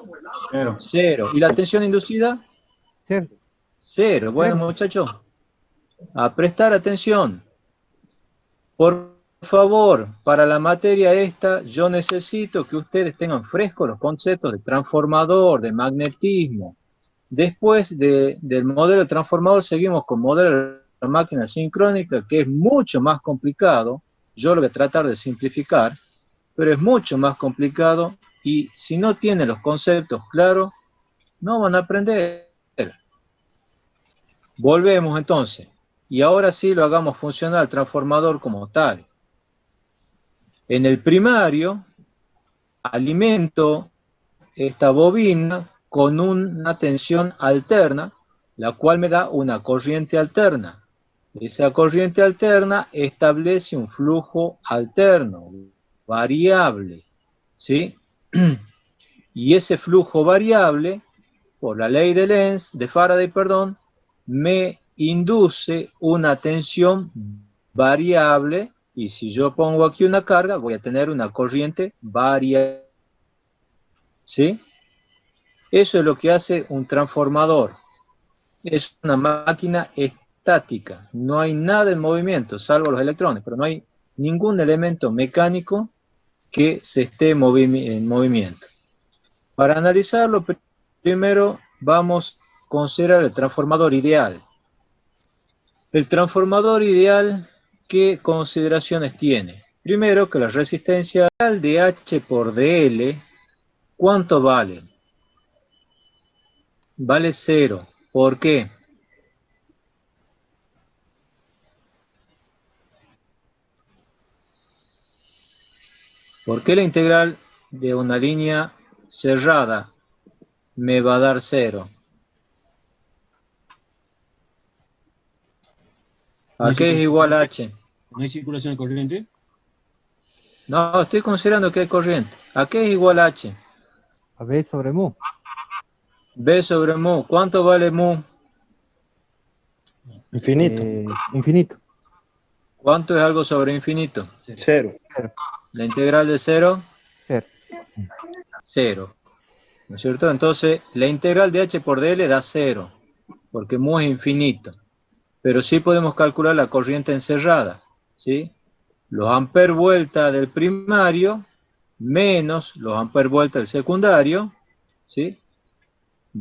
Cero. ¿Y la tensión inducida? Cero, Cero. Bueno, cero. muchachos, a prestar atención. Por favor, para la materia esta, yo necesito que ustedes tengan frescos los conceptos de transformador, de magnetismo. Después del modelo de transformador, seguimos con modelo de máquina sincrónica, que es mucho más complicado. Yo lo voy a tratar de simplificar, pero es mucho más complicado y si no tienen los conceptos claros, no van a aprender. Volvemos entonces, y ahora sí lo hagamos funcionar el transformador como tal. En el primario, alimento esta bobina con una tensión alterna, la cual me da una corriente alterna. Esa corriente alterna establece un flujo alterno, variable, ¿sí? Y ese flujo variable, por la ley de Lenz, de Faraday, perdón, me induce una tensión variable, y si yo pongo aquí una carga, voy a tener una corriente variable, ¿sí? Eso es lo que hace un transformador. Es una máquina estática, no hay nada en movimiento, salvo los electrones, pero no hay ningún elemento mecánico que se esté en movimiento. Para analizarlo, primero vamos a considerar el transformador ideal. El transformador ideal, ¿qué consideraciones tiene? Primero, que la resistencia de H por DL, ¿cuánto vale? Vale 0. ¿Por qué? ¿Por qué la integral de una línea cerrada me va a dar 0? ¿A qué es igual a H? ¿No hay circulación de corriente? No, estoy considerando que hay corriente. ¿A qué es igual a H? A B sobre mu. B sobre mu. ¿Cuánto vale mu? Infinito. Infinito. ¿Cuánto es algo sobre infinito? 0. La integral de 0, Cero. 0. ¿No es cierto? Entonces, la integral de H por DL da 0, porque mu es infinito. Pero sí podemos calcular la corriente encerrada, ¿sí? Los amperes vuelta del primario menos los amperes vuelta del secundario, ¿sí?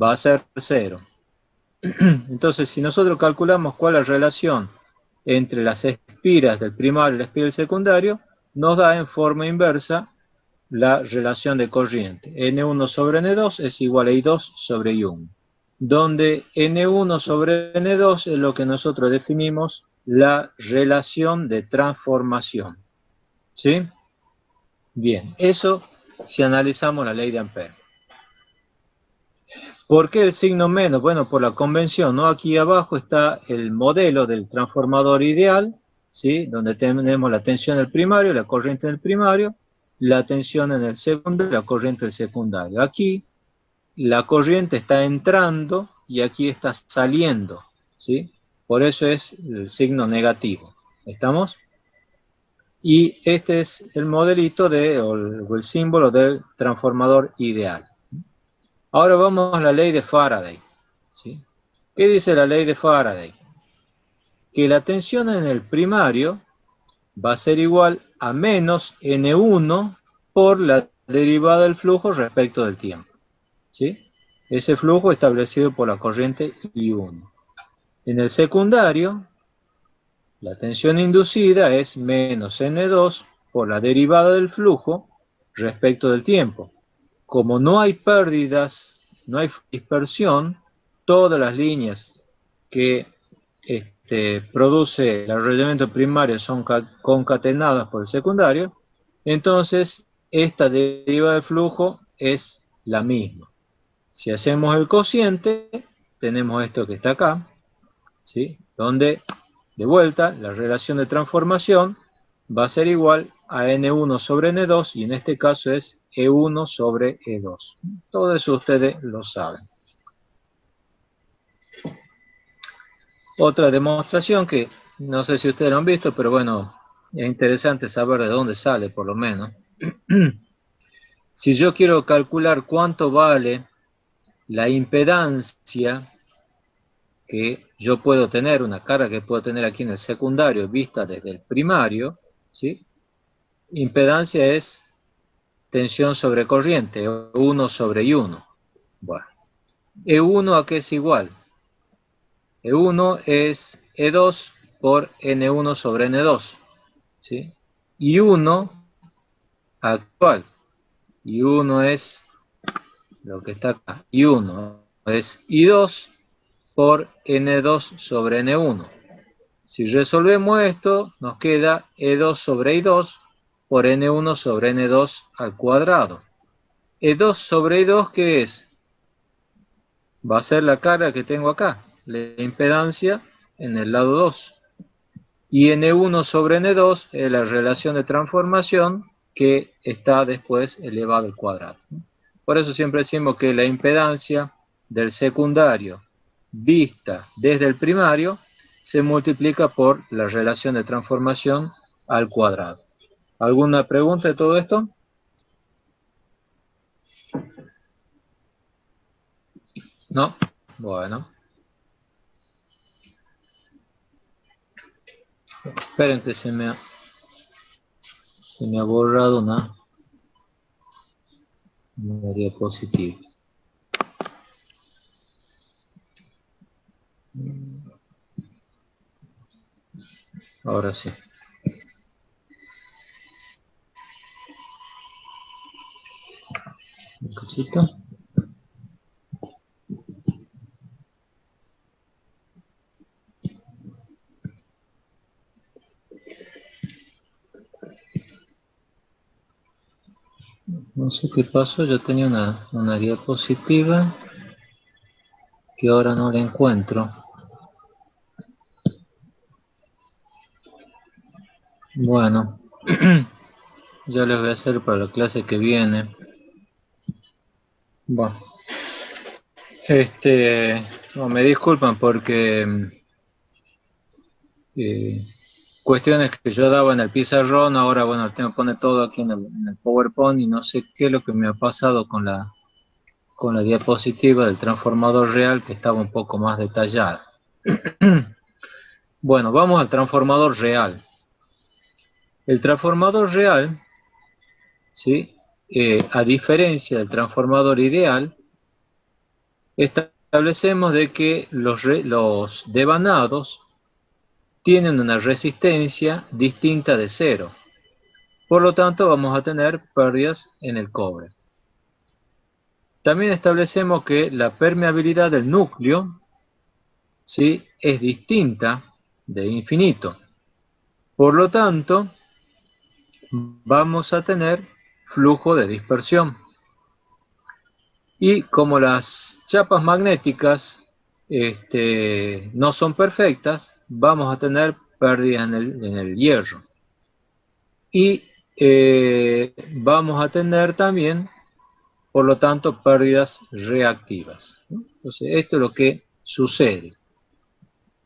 Va a ser 0. Entonces, si nosotros calculamos cuál es la relación entre las espiras del primario y la espira del secundario, nos da en forma inversa la relación de corriente. N1 sobre N2 es igual a I2 sobre I1, donde N1 sobre N2 es lo que nosotros definimos la relación de transformación. ¿Sí? Bien, eso si analizamos la ley de Ampère. ¿Por qué el signo menos? Bueno, por la convención, ¿no? Aquí abajo está el modelo del transformador ideal, ¿sí? Donde tenemos la tensión en el primario, la corriente en el primario, la tensión en el secundario, la corriente del secundario. Aquí la corriente está entrando y aquí está saliendo, ¿sí? Por eso es el signo negativo. ¿Estamos? Y este es el modelito o el símbolo del transformador ideal. Ahora vamos a la ley de Faraday, ¿sí? ¿Qué dice la ley de Faraday? Que la tensión en el primario va a ser igual a menos N1 por la derivada del flujo respecto del tiempo, ¿sí? Ese flujo establecido por la corriente I1. En el secundario, la tensión inducida es menos N2 por la derivada del flujo respecto del tiempo. Como no hay pérdidas, no hay dispersión, todas las líneas que produce el arrollamiento primario son concatenadas por el secundario, entonces esta derivada del flujo es la misma. Si hacemos el cociente, tenemos esto que está acá, ¿sí? Donde, de vuelta, la relación de transformación va a ser igual a N1 sobre N2, y en este caso es E1 sobre E2. Todo eso ustedes lo saben. Otra demostración que no sé si ustedes lo han visto, pero bueno, es interesante saber de dónde sale, por lo menos. Si yo quiero calcular cuánto vale la impedancia que yo puedo tener, una carga que puedo tener aquí en el secundario vista desde el primario, ¿sí? Impedancia es tensión sobre corriente, E1 sobre I1. Bueno, E1 ¿a qué es igual? E1 es E2 por N1 sobre N2, ¿sí? Y 1 actual. y 1 es lo que está acá, y 1 es I2 por N2 sobre N1. Si resolvemos esto, nos queda E2 sobre I2 por N1 sobre N2 al cuadrado. E2 sobre I2, ¿qué es? Va a ser la carga que tengo acá, la impedancia en el lado 2. Y N1 sobre N2 es la relación de transformación que está después elevado al cuadrado. Por eso siempre decimos que la impedancia del secundario vista desde el primario se multiplica por la relación de transformación al cuadrado. ¿Alguna pregunta de todo esto? ¿No? Bueno. Esperen que se me ha borrado una diapositiva. Ahora sí. Un cachito. No sé qué pasó, yo tenía una diapositiva que ahora no la encuentro. Bueno, ya les voy a hacer para la clase que viene. Bueno, no, me disculpan porque cuestiones que yo daba en el pizarrón, ahora bueno, tengo que poner todo aquí en el PowerPoint y no sé qué es lo que me ha pasado con la diapositiva del transformador real que estaba un poco más detallada. Bueno, vamos al transformador real. El transformador real, ¿sí? A diferencia del transformador ideal, establecemos de que los devanados tienen una resistencia distinta de cero. Por lo tanto, vamos a tener pérdidas en el cobre. También establecemos que la permeabilidad del núcleo, ¿sí?, es distinta de infinito. Por lo tanto, vamos a tener flujo de dispersión. Y como las chapas magnéticas no son perfectas, vamos a tener pérdidas en el hierro. Y vamos a tener también, por lo tanto, pérdidas reactivas, ¿no? Entonces, esto es lo que sucede.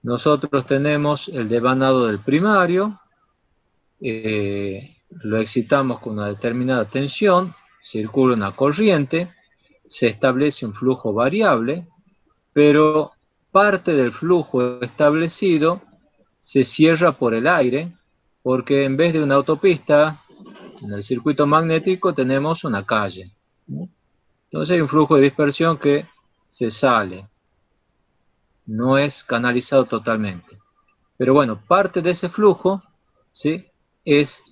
Nosotros tenemos el devanado del primario, lo excitamos con una determinada tensión, circula una corriente, se establece un flujo variable, pero parte del flujo establecido se cierra por el aire, porque en vez de una autopista, en el circuito magnético tenemos una calle, ¿no? Entonces hay un flujo de dispersión que se sale, no es canalizado totalmente. Pero bueno, parte de ese flujo, ¿sí?, es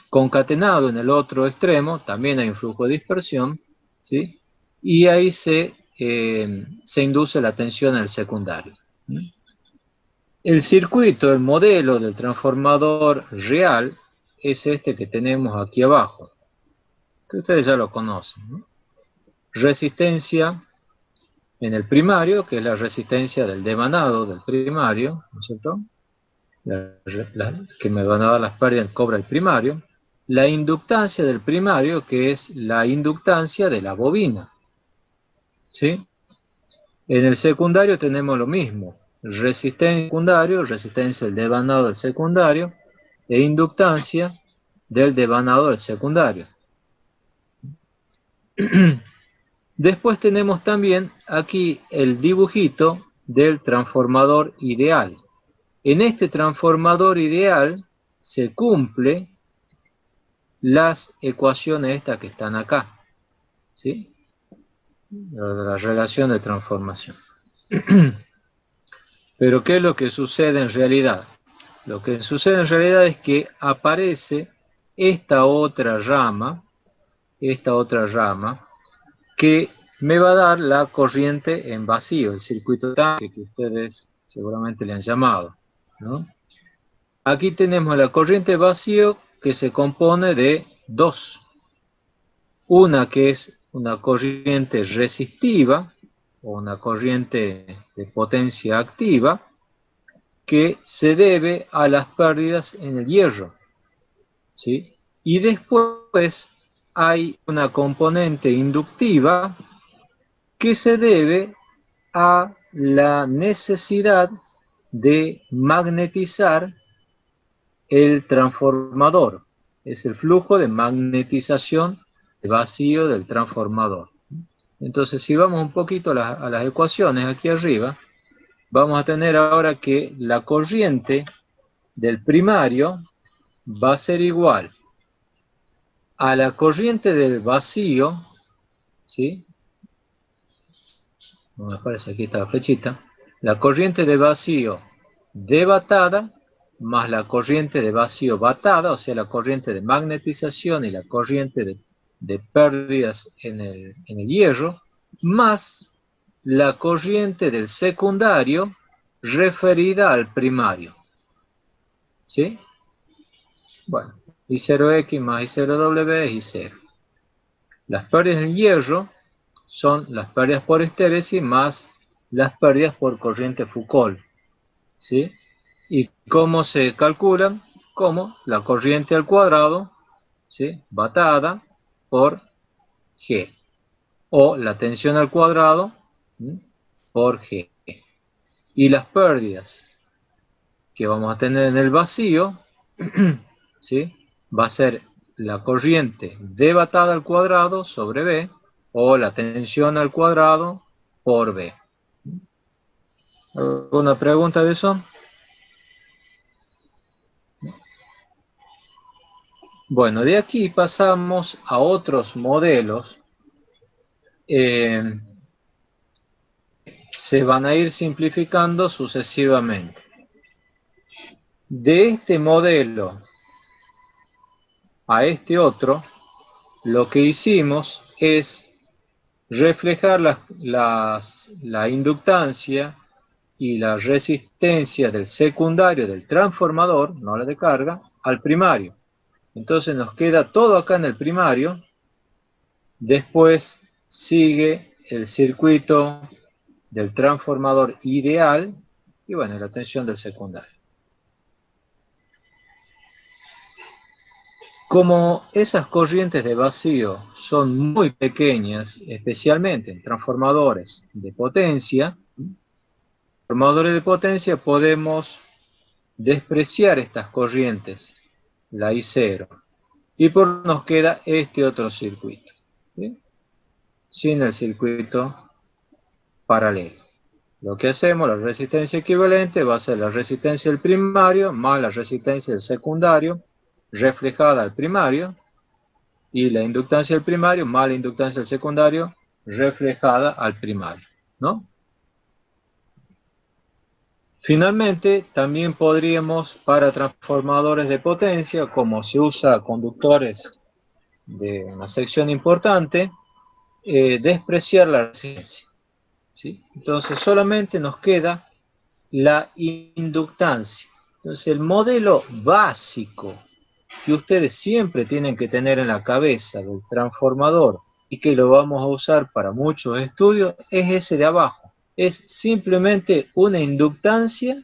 concatenado en el otro extremo, también hay un flujo de dispersión, ¿sí?, y ahí se induce la tensión en el secundario. El circuito, el modelo del transformador real es este que tenemos aquí abajo, que ustedes ya lo conocen, ¿no? Resistencia en el primario, que es la resistencia del devanado del primario, ¿no es cierto?, que me van a dar las pérdidas del cobre al primario. La inductancia del primario, que es la inductancia de la bobina, ¿sí? En el secundario tenemos lo mismo, resistencia secundario, resistencia del devanado del secundario, e inductancia del devanado del secundario. Después tenemos también aquí el dibujito del transformador ideal. En este transformador ideal se cumple las ecuaciones estas que están acá, ¿sí?, la relación de transformación. Pero ¿qué es lo que sucede en realidad? Lo que sucede en realidad es que aparece esta otra rama, esta otra rama que me va a dar la corriente en vacío, el circuito tanque que ustedes seguramente le han llamado, ¿no? Aquí tenemos la corriente vacío que se compone de dos. Una que es una corriente resistiva o una corriente de potencia activa que se debe a las pérdidas en el hierro, ¿sí? Y después hay una componente inductiva que se debe a la necesidad de magnetizar el transformador. Es el flujo de magnetización de vacío del transformador. Entonces, si vamos un poquito a las ecuaciones aquí arriba, vamos a tener ahora que la corriente del primario va a ser igual a la corriente del vacío, ¿sí? No me aparece aquí esta flechita. La corriente de vacío de batada más la corriente de vacío batada, o sea, la corriente de magnetización y la corriente de pérdidas en el hierro, más la corriente del secundario referida al primario. ¿Sí? Bueno, I0X más I0W es I0. Las pérdidas en hierro son las pérdidas por histéresis más las pérdidas por corriente Foucault. ¿Sí? ¿Y cómo se calculan? Como la corriente al cuadrado, ¿sí? Batada por G. O la tensión al cuadrado, ¿sí? Por G. Y las pérdidas que vamos a tener en el vacío, ¿sí? Va a ser la corriente D batada al cuadrado sobre B, o la tensión al cuadrado por B. ¿Alguna pregunta de eso? Bueno, de aquí pasamos a otros modelos. Se van a ir simplificando sucesivamente. De este modelo a este otro, lo que hicimos es reflejar la inductancia y la resistencia del secundario del transformador, no la de carga, al primario. Entonces nos queda todo acá en el primario. Después sigue el circuito del transformador ideal y bueno, la tensión del secundario. Como esas corrientes de vacío son muy pequeñas, especialmente en transformadores de potencia, podemos despreciar estas corrientes, la I0, y por nos queda este otro circuito, ¿sí? Sin el circuito paralelo. Lo que hacemos, la resistencia equivalente va a ser la resistencia del primario más la resistencia del secundario reflejada al primario, y la inductancia del primario más la inductancia del secundario reflejada al primario, ¿no? Finalmente, también podríamos, para transformadores de potencia, como se usa conductores de una sección importante, despreciar la resistencia, ¿sí? Entonces solamente nos queda la inductancia. Entonces el modelo básico que ustedes siempre tienen que tener en la cabeza del transformador y que lo vamos a usar para muchos estudios es ese de abajo. Es simplemente una inductancia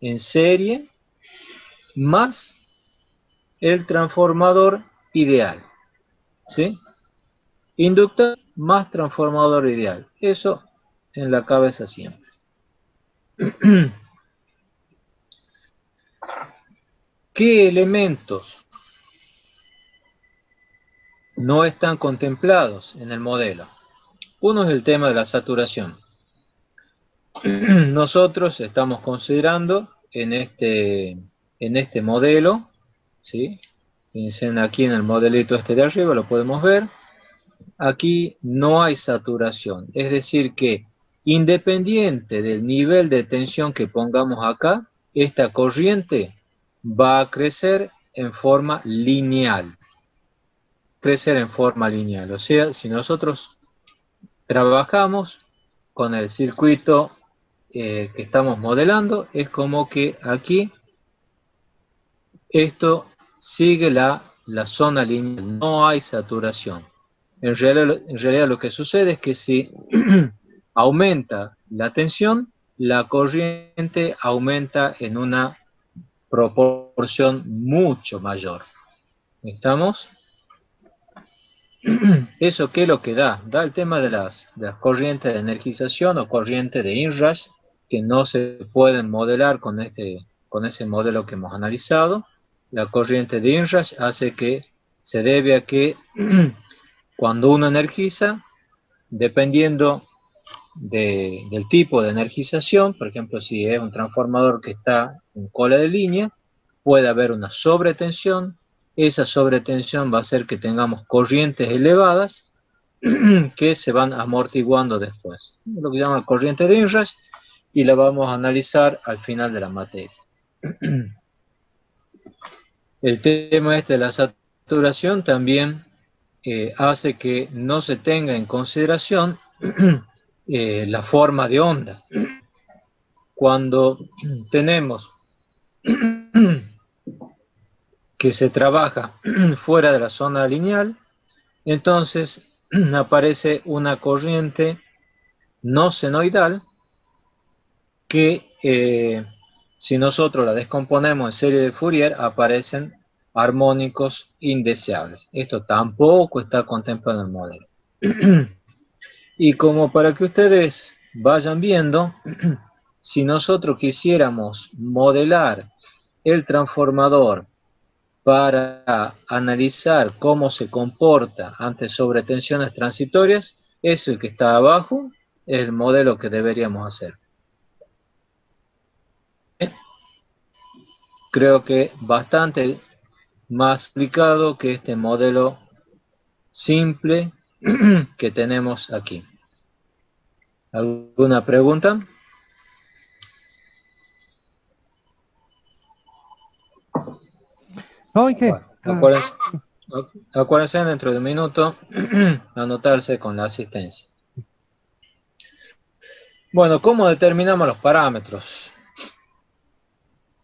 en serie más el transformador ideal, ¿sí? Inductor más transformador ideal. Eso en la cabeza siempre. ¿Qué elementos no están contemplados en el modelo? Uno es el tema de la saturación. Nosotros estamos considerando en este modelo, ¿sí? Piensen aquí en el modelito este de arriba, lo podemos ver. Aquí no hay saturación, es decir que independiente del nivel de tensión que pongamos acá, esta corriente va a crecer en forma lineal. crecer en forma lineal. O sea, si nosotros trabajamos con el circuito que estamos modelando, es como que aquí esto sigue la zona lineal, no hay saturación. En realidad lo que sucede es que si aumenta la tensión, la corriente aumenta en una proporción mucho mayor. ¿Estamos? ¿Eso qué es lo que da? Da el tema de las corrientes de energización o corrientes de inrush que no se pueden modelar con ese modelo que hemos analizado. La corriente de inrush hace que se debe a que cuando uno energiza, dependiendo del tipo de energización, por ejemplo, si es un transformador que está en cola de línea, puede haber una sobretensión. Esa sobretensión va a hacer que tengamos corrientes elevadas que se van amortiguando después. Lo que llama corriente de inrush, y la vamos a analizar al final de la materia. El tema de la saturación también hace que no se tenga en consideración la forma de onda. Cuando tenemos que se trabaja fuera de la zona lineal, entonces aparece una corriente no senoidal que si nosotros la descomponemos en serie de Fourier aparecen armónicos indeseables. Esto tampoco está contemplado en el modelo. Y como para que ustedes vayan viendo, si nosotros quisiéramos modelar el transformador para analizar cómo se comporta ante sobretensiones transitorias, es el que está abajo, es el modelo que deberíamos hacer. Creo que bastante más explicado que este modelo simple que tenemos aquí. ¿Alguna pregunta? Oye, Bueno, acuérdense dentro de un minuto anotarse con la asistencia. Bueno, ¿cómo determinamos los parámetros?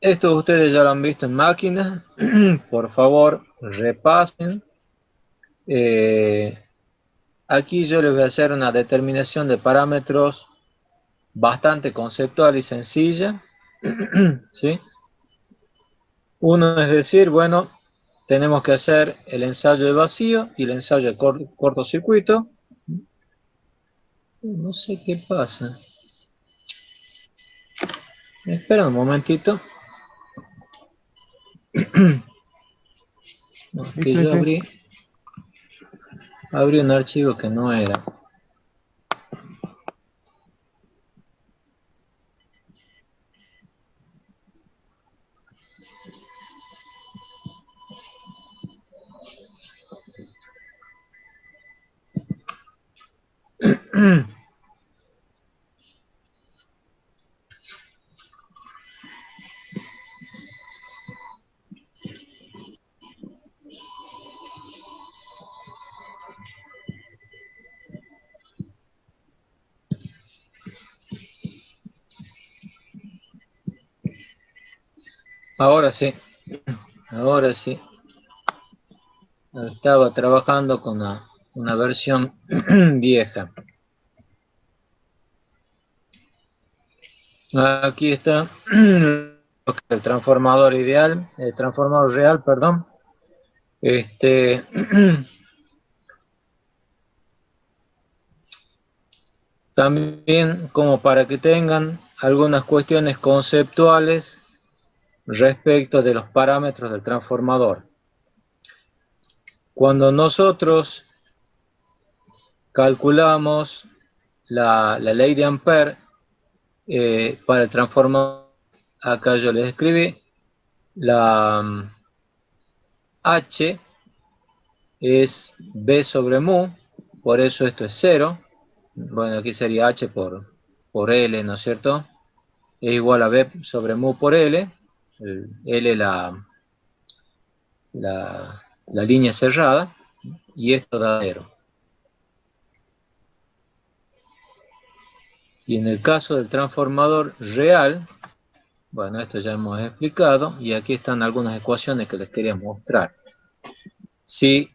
Esto ustedes ya lo han visto en máquina. Por favor, repasen. Aquí yo les voy a hacer una determinación de parámetros bastante conceptual y sencilla. ¿Sí? Uno es decir, bueno, tenemos que hacer el ensayo de vacío y el ensayo de cortocircuito. No sé qué pasa. Espera un momentito. No, que yo abrí un archivo que no era. Ahora sí. Ahora sí. Estaba trabajando con una versión vieja. Aquí está el transformador ideal, el transformador real, perdón. También como para que tengan algunas cuestiones conceptuales respecto de los parámetros del transformador. Cuando nosotros calculamos la ley de Ampère para el transformador, acá yo les escribí, la H es B sobre mu, por eso esto es 0. Bueno, aquí sería H por L, ¿no es cierto? Es igual a B sobre mu por L. L la línea cerrada. y esto da 0. Y en el caso del transformador real, bueno, esto ya hemos explicado, y aquí están algunas ecuaciones que les quería mostrar. Si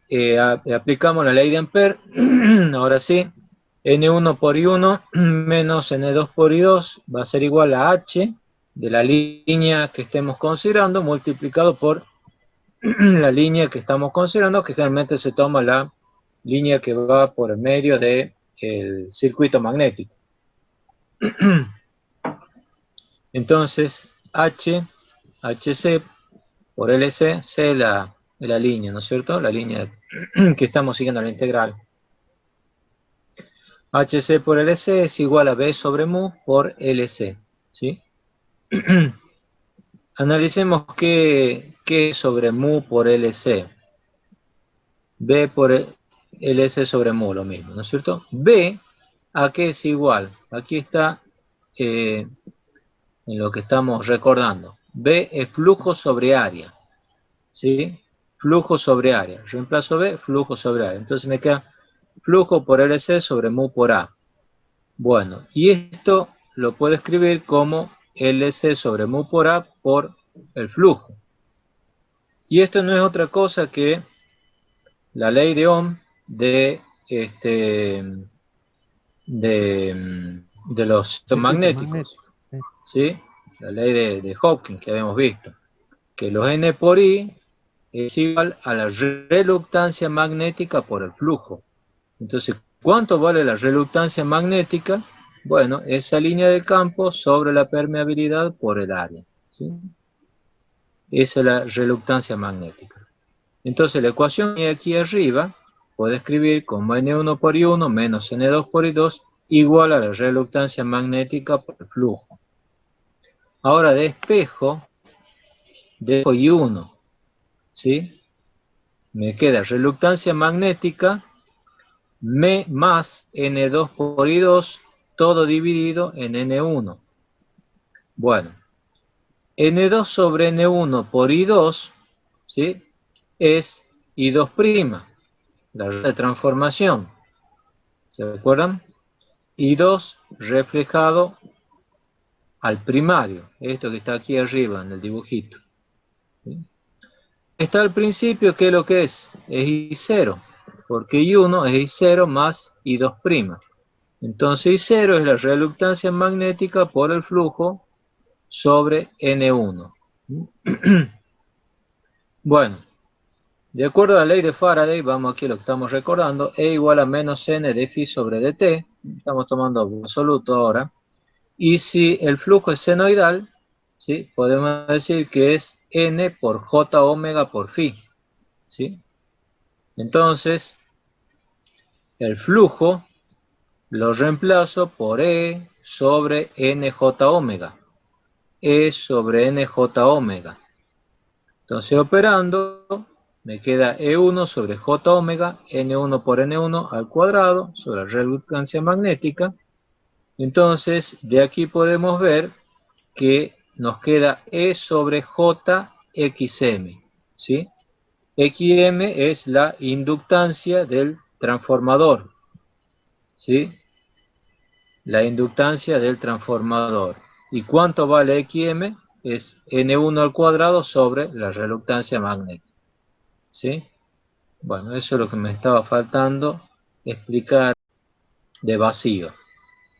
aplicamos la ley de Ampère, ahora sí, N1 por I1 menos N2 por I2 va a ser igual a H de la línea que estemos considerando multiplicado por la línea que estamos considerando, que generalmente se toma la línea que va por el medio del circuito magnético. Entonces, HC por LC, C es la línea, ¿no es cierto? La línea que estamos siguiendo la integral. HC por LC es igual a B sobre mu por LC, ¿sí? Analicemos qué es sobre mu por LC. B por LC sobre mu, lo mismo, ¿no es cierto? B, ¿a qué es igual? Aquí está en lo que estamos recordando. B es flujo sobre área, ¿sí? Flujo sobre área. Reemplazo B, flujo sobre área. Entonces me queda flujo por LC sobre mu por A. Bueno, y esto lo puedo escribir como LC sobre mu por A por el flujo. Y esto no es otra cosa que la ley de Ohm de los magnéticos, ¿sí? La ley de Hawking que habíamos visto, que los N por I es igual a la reluctancia magnética por el flujo. Entonces, ¿cuánto vale la reluctancia magnética? Bueno, esa línea de campo sobre la permeabilidad por el área, ¿sí? Esa es la reluctancia magnética. Entonces, la ecuación de aquí arriba puedo escribir como N1 por I1 menos N2 por I2 igual a la reluctancia magnética por el flujo. Ahora despejo I1, ¿sí? Me queda reluctancia magnética más N2 por I2, todo dividido en N1. Bueno, N2 sobre N1 por I2, ¿sí? Es I2', la de transformación. ¿Se acuerdan? I2 reflejado al primario, esto que está aquí arriba en el dibujito. ¿Sí? Está al principio, ¿qué es lo que es? Es I0, porque I1 es I0 más I2'. Entonces I0 es la reluctancia magnética por el flujo sobre N1. Bueno, de acuerdo a la ley de Faraday, vamos aquí a lo que estamos recordando, E igual a menos N de phi sobre dt, estamos tomando absoluto ahora, y si el flujo es senoidal, ¿sí? Podemos decir que es N por J omega por phi, ¿sí? Entonces, el flujo lo reemplazo por E sobre NJ omega. E sobre NJ omega. Entonces operando, me queda E1 sobre J omega, N1 por N1 al cuadrado, sobre la reluctancia magnética. Entonces, de aquí podemos ver que nos queda E sobre JXM, ¿sí? XM es la inductancia del transformador, ¿sí? La inductancia del transformador. ¿Y cuánto vale XM? Es N1 al cuadrado sobre la reluctancia magnética, ¿sí? Bueno, eso es lo que me estaba faltando explicar de vacío.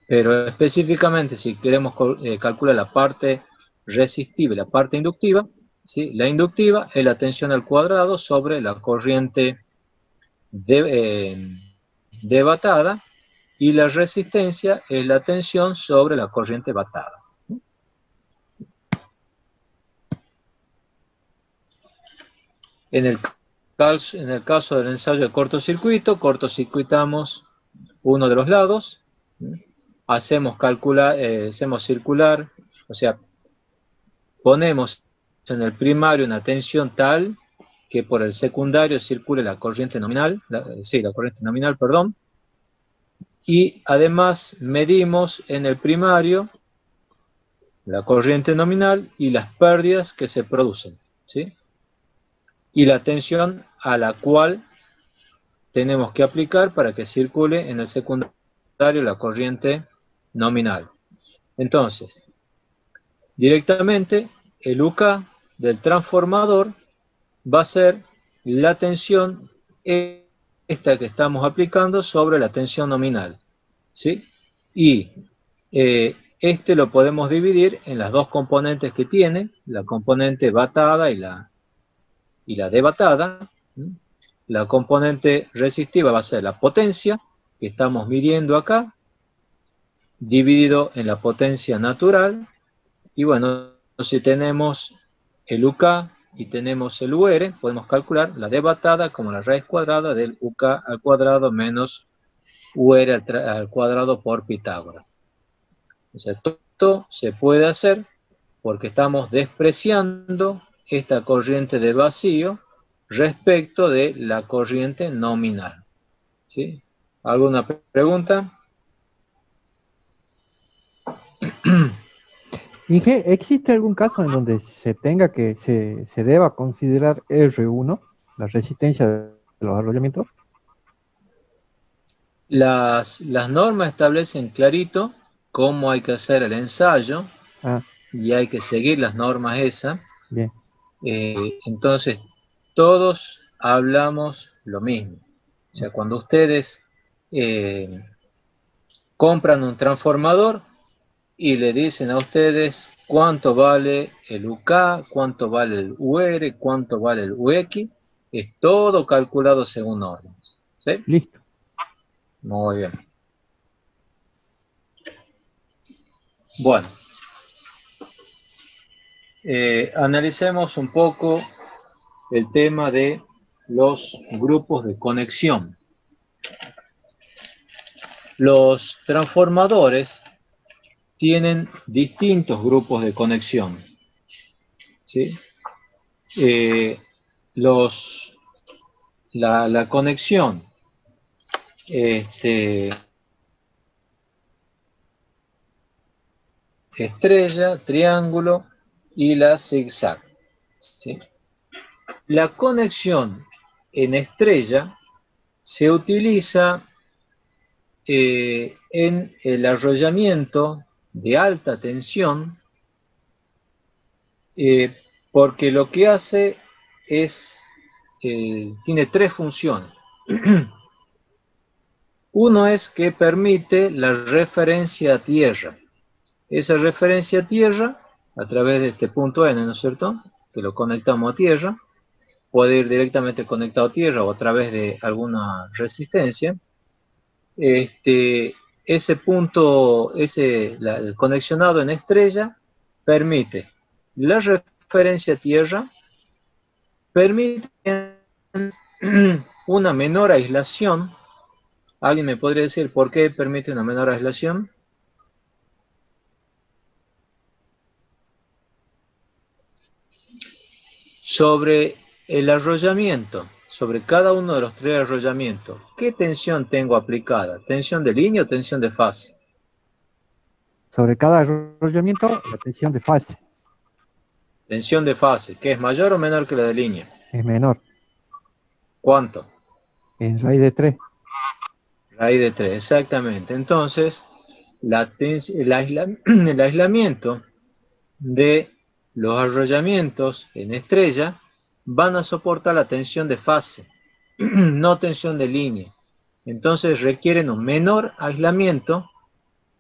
Pero específicamente, si queremos calcular la parte resistiva y la parte inductiva, ¿sí? La inductiva es la tensión al cuadrado sobre la corriente debatada, y la resistencia es la tensión sobre la corriente batada. En el caso del ensayo de cortocircuito, cortocircuitamos uno de los lados, hacemos circular, o sea, ponemos en el primario una tensión tal que por el secundario circule la corriente nominal, y además medimos en el primario la corriente nominal y las pérdidas que se producen, ¿sí? Y la tensión a la cual tenemos que aplicar para que circule en el secundario la corriente nominal. Entonces, directamente el UK del transformador va a ser la tensión esta que estamos aplicando sobre la tensión nominal, ¿sí? Y este lo podemos dividir en las dos componentes que tiene, la componente batada y la debatada. La componente resistiva va a ser la potencia que estamos midiendo acá, dividido en la potencia natural. Y bueno, si tenemos el UK y tenemos el UR, podemos calcular la debatada como la raíz cuadrada del UK al cuadrado menos UR al cuadrado por Pitágoras. O sea, todo esto se puede hacer porque estamos despreciando esta corriente de vacío respecto de la corriente nominal. ¿Sí? ¿Alguna pregunta? Inge, ¿existe algún caso en donde se deba considerar R1, la resistencia de los arrollamientos? Las normas establecen clarito cómo hay que hacer el ensayo y hay que seguir las normas esas. Bien. Entonces, todos hablamos lo mismo. O sea, cuando ustedes compran un transformador y le dicen a ustedes cuánto vale el UK, cuánto vale el UR, cuánto vale el UX, es todo calculado según normas. ¿Sí? Listo. Muy bien. Bueno, analicemos un poco el tema de los grupos de conexión. Los transformadores tienen distintos grupos de conexión, ¿sí? La conexión estrella, triángulo y la zigzag, ¿sí? La conexión en estrella se utiliza en el arrollamiento de alta tensión porque lo que hace es, tiene tres funciones. Uno es que permite la referencia a tierra. Esa referencia a tierra, a través de este punto N, ¿no es cierto?, que lo conectamos a tierra, puede ir directamente conectado a tierra o a través de alguna resistencia. Ese punto, el conexionado en estrella, permite la referencia a tierra, permite una menor aislación. ¿Alguien me podría decir por qué permite una menor aislación? Sobre el arrollamiento, sobre cada uno de los tres arrollamientos, ¿qué tensión tengo aplicada? ¿Tensión de línea o tensión de fase? Sobre cada arrollamiento, la tensión de fase Tensión de fase, ¿que es mayor o menor que la de línea? es menor, ¿Cuánto? en raíz de 3. Raíz de 3, exactamente. Entonces, el aislamiento de los arrollamientos en estrella van a soportar la tensión de fase, no tensión de línea. Entonces requieren un menor aislamiento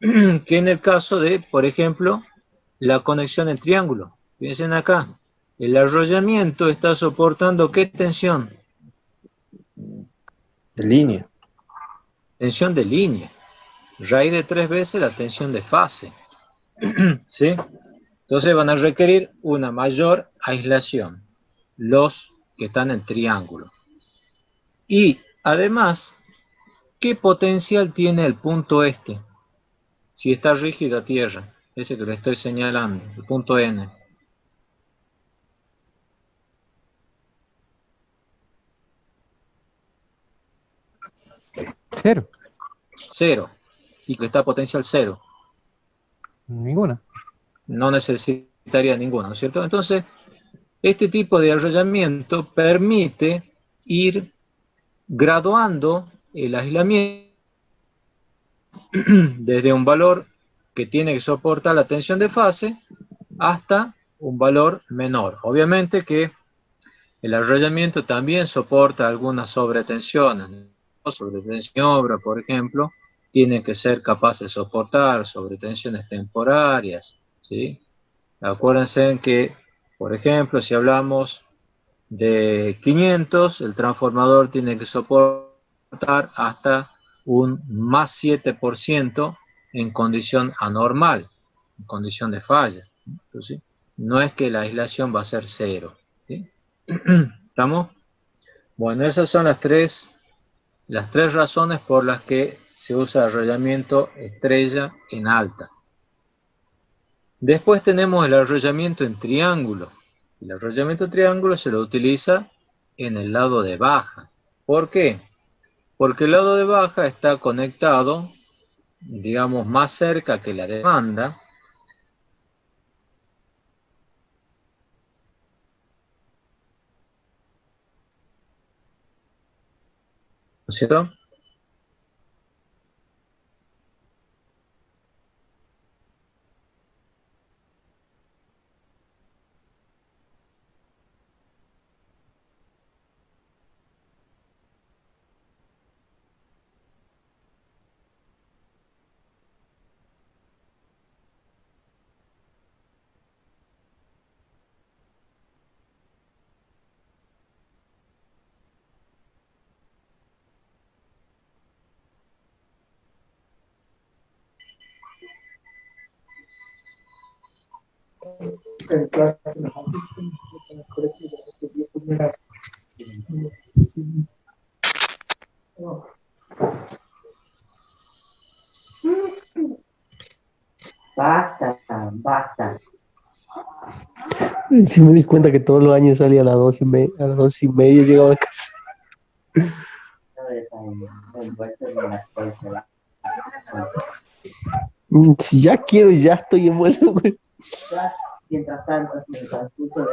que en el caso de, por ejemplo, la conexión en triángulo. Piensen acá, el arrollamiento está soportando ¿qué tensión? De línea. Tensión de línea. Raíz de 3 veces la tensión de fase. ¿Sí? Entonces van a requerir una mayor aislación, los que están en triángulo. Y además, ¿qué potencial tiene el punto este? Si está rígida a tierra, ese que le estoy señalando, el punto N. Cero. Cero. Y que está potencial cero. Ninguna. No necesitaría ninguna, ¿no es cierto? Entonces, este tipo de arrollamiento permite ir graduando el aislamiento desde un valor que tiene que soportar la tensión de fase hasta un valor menor. Obviamente que el arrollamiento también soporta algunas sobretensiones. Sobretensión obra, por ejemplo, tiene que ser capaz de soportar sobretensiones temporarias, ¿sí? Acuérdense que, por ejemplo, si hablamos de 500, el transformador tiene que soportar hasta un más 7% en condición anormal, en condición de falla. Entonces, no es que la aislación va a ser cero, ¿sí? ¿Estamos? Bueno, esas son las tres razones por las que se usa arrollamiento estrella en alta. Después tenemos el arrollamiento en triángulo. El arrollamiento en triángulo se lo utiliza en el lado de baja. ¿Por qué? Porque el lado de baja está conectado, digamos, más cerca que la demanda. ¿No es cierto? Basta, basta. Sí me di cuenta que todos los años salía a las 2:30, a las 2:30 llegaba a casa. Si ya quiero, ya estoy envuelto, güey. Mientras tanto, en el transcurso de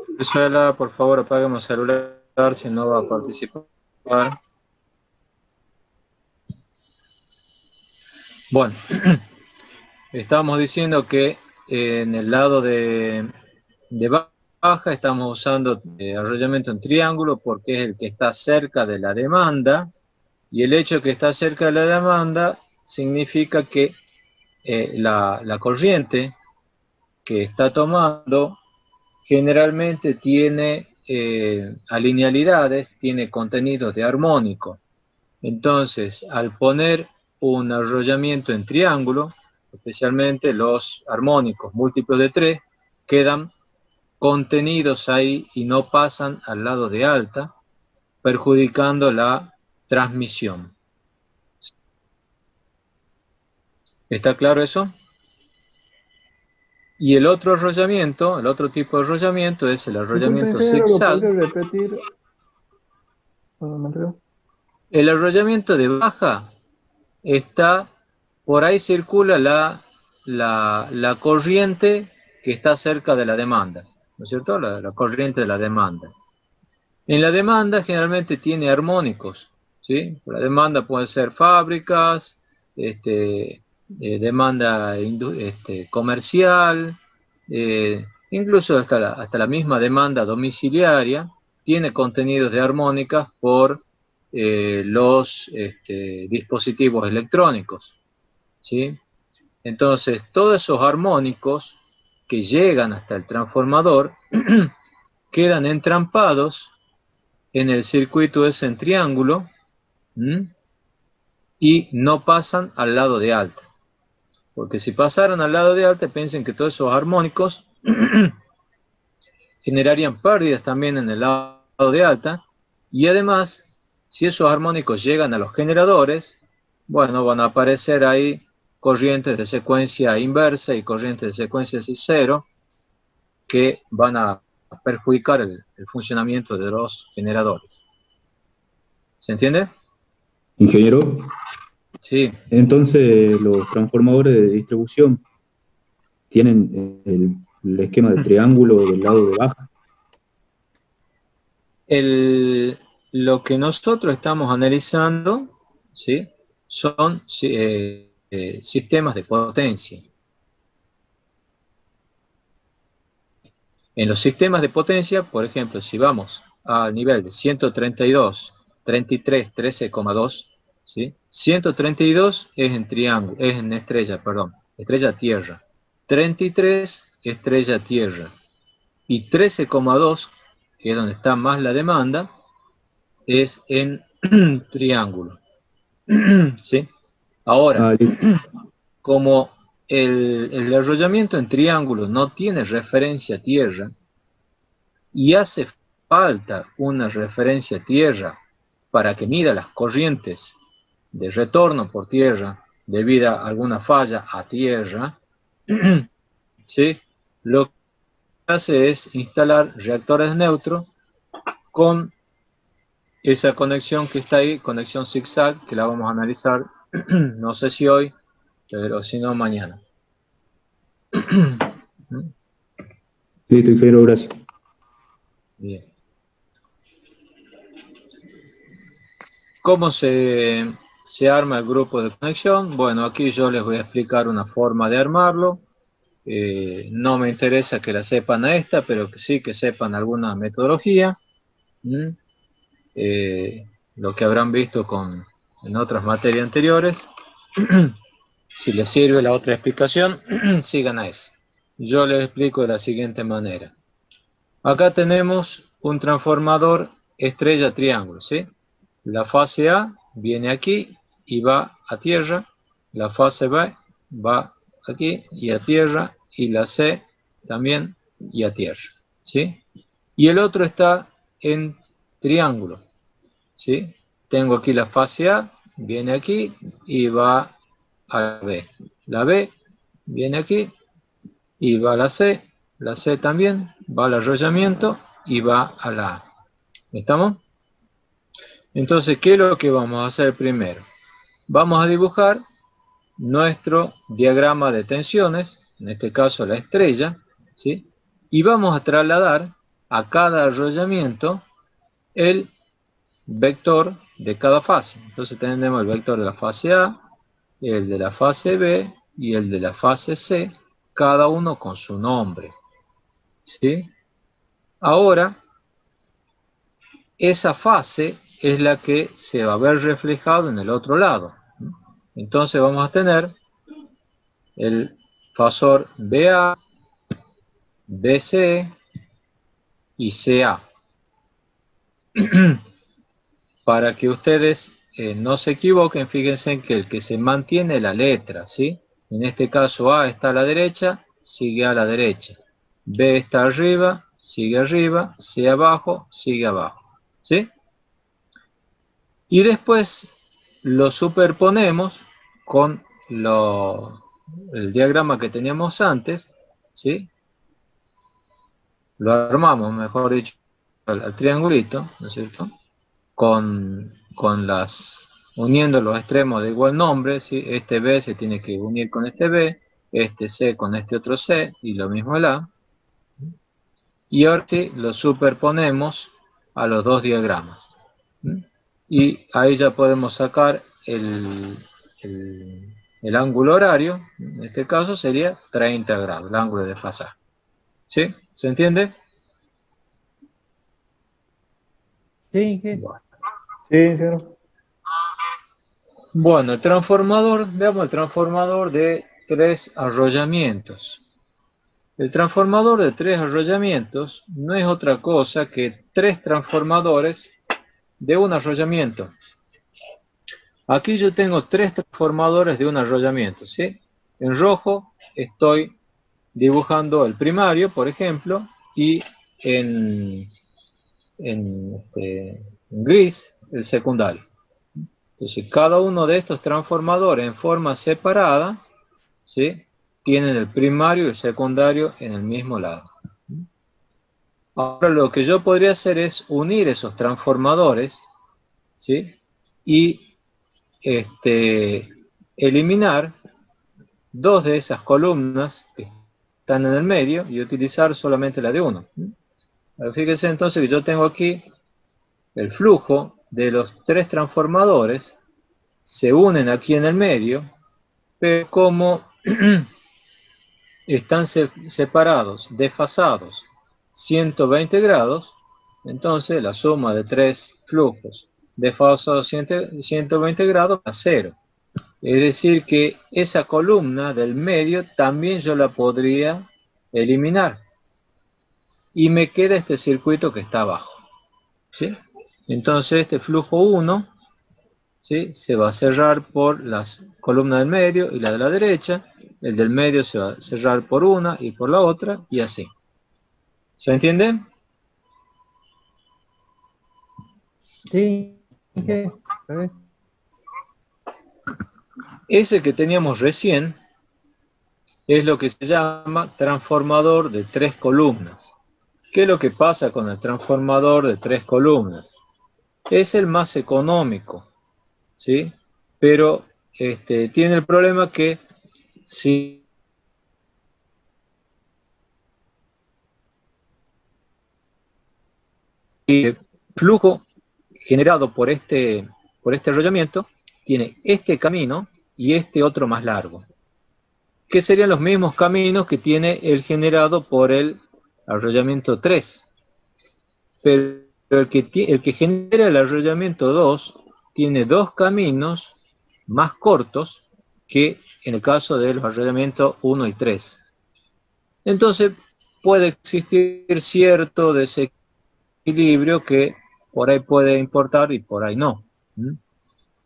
Venezuela, por favor, apaguemos el celular si no va a participar. Bueno, estábamos diciendo que en el lado de baja estamos usando arrollamiento en triángulo porque es el que está cerca de la demanda, y el hecho de que está cerca de la demanda significa que la corriente que está tomando generalmente tiene alinealidades, tiene contenidos de armónico. Entonces, al poner un arrollamiento en triángulo, especialmente los armónicos múltiplos de 3, quedan contenidos ahí y no pasan al lado de alta, perjudicando la transmisión. ¿Está claro eso? Y el otro arrollamiento, el otro tipo de arrollamiento es el arrollamiento zigzag. ¿Lo podría repetir? El arrollamiento de baja está, por ahí circula la corriente que está cerca de la demanda, ¿no es cierto? La corriente de la demanda. En la demanda generalmente tiene armónicos, ¿sí? La demanda puede ser fábricas, demanda comercial, incluso hasta la misma demanda domiciliaria tiene contenidos de armónicas por los dispositivos electrónicos, ¿sí? Entonces, todos esos armónicos que llegan hasta el transformador quedan entrampados en el circuito ese en triángulo, y no pasan al lado de alta. Porque si pasaran al lado de alta, piensen que todos esos armónicos generarían pérdidas también en el lado de alta, y además, si esos armónicos llegan a los generadores, bueno, van a aparecer ahí corrientes de secuencia inversa y corrientes de secuencia cero que van a perjudicar el funcionamiento de los generadores. ¿Se entiende? Ingeniero. Sí. Entonces, los transformadores de distribución tienen el esquema de triángulo del lado de baja. lo que nosotros estamos analizando, ¿sí? Son sistemas de potencia. En los sistemas de potencia, por ejemplo, si vamos al nivel de 132, 33, 13,2, ¿sí? 132 es en triángulo, es en estrella, perdón, estrella tierra. 33, estrella tierra. Y 13,2, que es donde está más la demanda, es en triángulo. ¿Sí? Ahora, como el arrollamiento en triángulo no tiene referencia a tierra y hace falta una referencia a tierra para que mida las corrientes de retorno por tierra debido a alguna falla a tierra, ¿sí? Lo que hace es instalar reactores neutros con esa conexión que está ahí, conexión zigzag, que la vamos a analizar, no sé si hoy, pero si no mañana. Listo, ingeniero, gracias. Bien. ¿Cómo se arma el grupo de conexión? Bueno, aquí yo les voy a explicar una forma de armarlo. No me interesa que la sepan a esta, pero que sí que sepan alguna metodología. Lo que habrán visto en otras materias anteriores. Si les sirve la otra explicación, sigan a esa. Yo les explico de la siguiente manera. Acá tenemos un transformador estrella triángulo, ¿sí? La fase A viene aquí y va a tierra. La fase B va aquí y a tierra. Y la C también y a tierra, ¿sí? Y el otro está en triángulo, ¿sí? Tengo aquí la fase A, viene aquí y va a la B. La B viene aquí y va a la C también va al arrollamiento y va a la A. ¿Estamos? Entonces, ¿qué es lo que vamos a hacer primero? Vamos a dibujar nuestro diagrama de tensiones, en este caso la estrella, ¿sí? Y vamos a trasladar a cada arrollamiento el vector de cada fase. Entonces tenemos el vector de la fase A, el de la fase B y el de la fase C, cada uno con su nombre, ¿sí? Ahora, esa fase es la que se va a ver reflejado en el otro lado. Entonces vamos a tener el fasor BA, BC y CA. Para que ustedes no se equivoquen, fíjense que el que se mantiene la letra, ¿sí? En este caso A está a la derecha, sigue a la derecha. B está arriba, C abajo, sigue abajo, ¿sí? Y después lo superponemos con el diagrama que teníamos antes, ¿sí? Lo armamos, mejor dicho, al triangulito, ¿no es cierto? Uniendo los extremos de igual nombre, ¿sí? Este B se tiene que unir con este B, este C con este otro C, y lo mismo el A. Y ahora sí, lo superponemos a los dos diagramas. Y ahí ya podemos sacar el ángulo horario, en este caso sería 30 grados, el ángulo de desfasaje. ¿Sí? ¿Se entiende? Sí, ¿qué? Sí, sí. Bueno, el transformador, veamos el transformador de 3 arrollamientos. El transformador de 3 arrollamientos no es otra cosa que 3 transformadores de un arrollamiento. Aquí yo tengo 3 transformadores de un arrollamiento, ¿sí? En rojo estoy dibujando el primario, por ejemplo, y en gris el secundario. Entonces, cada uno de estos transformadores en forma separada, ¿sí? Tienen el primario y el secundario en el mismo lado. Ahora lo que yo podría hacer es unir esos transformadores, ¿sí? Y eliminar 2 de esas columnas que están en el medio y utilizar solamente la de uno. Fíjense entonces que yo tengo aquí el flujo de los tres transformadores se unen aquí en el medio, pero como están separados, desfasados 120 grados, entonces la suma de tres flujos desfasados 120 grados a 0. Es decir que esa columna del medio también yo la podría eliminar. Y me queda este circuito que está abajo, ¿sí? Entonces este flujo 1, ¿sí?, se va a cerrar por las columnas del medio y la de la derecha. El del medio se va a cerrar por una y por la otra, y así. ¿Se entiende? Sí, ¿qué? A ver. Ese que teníamos recién es lo que se llama transformador de tres columnas. ¿Qué es lo que pasa con el transformador de tres columnas? Es el más económico, ¿sí? Pero tiene el problema que si el flujo generado por este arrollamiento tiene este camino y este otro más largo, que serían los mismos caminos que tiene el generado por el arrollamiento 3. Pero el que genera el arrollamiento 2 tiene dos caminos más cortos que en el caso de los arrollamientos 1 y 3. Entonces puede existir cierto desequilibrio que por ahí puede importar y por ahí no.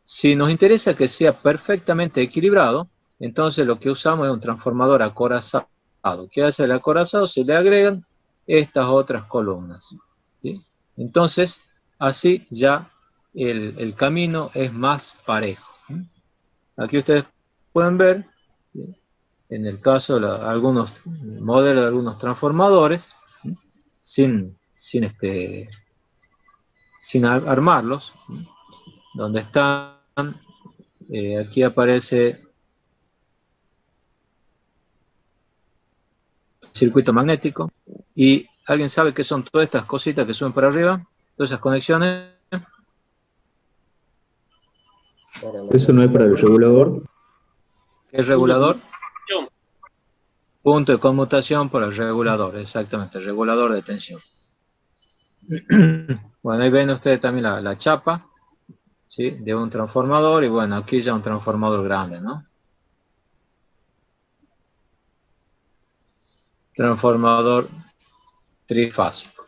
Si nos interesa que sea perfectamente equilibrado, entonces lo que usamos es un transformador acorazado. ¿Qué hace el acorazado? Se le agregan estas otras columnas, ¿sí? Entonces, así ya el camino es más parejo. Aquí ustedes pueden ver, ¿sí?, en el caso de algunos modelos de algunos transformadores, ¿sí?, sin armarlos, ¿sí?, donde están, aquí aparece circuito magnético, y ¿alguien sabe qué son todas estas cositas que suben para arriba? Todas esas conexiones. Eso no es para el regulador. ¿Qué es regulador? Punto de conmutación por el regulador, exactamente, regulador de tensión. Bueno, ahí ven ustedes también la chapa, ¿sí?, de un transformador, y bueno, aquí ya un transformador grande, ¿no? Transformador trifásico.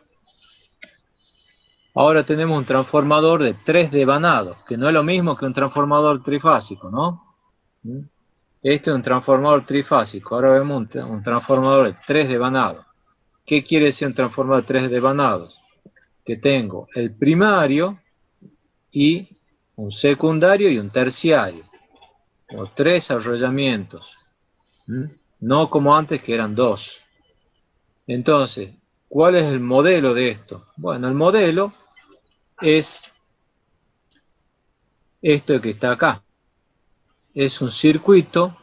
Ahora tenemos un transformador de 3 devanados, que no es lo mismo que un transformador trifásico, ¿no? Este es un transformador trifásico. Ahora vemos un transformador de 3 devanados. ¿Qué quiere decir un transformador de 3 devanados? Que tengo el primario y un secundario y un terciario, o 3 arrollamientos, no como antes que eran 2. Entonces, ¿cuál es el modelo de esto? Bueno, el modelo es esto que está acá. Es un circuito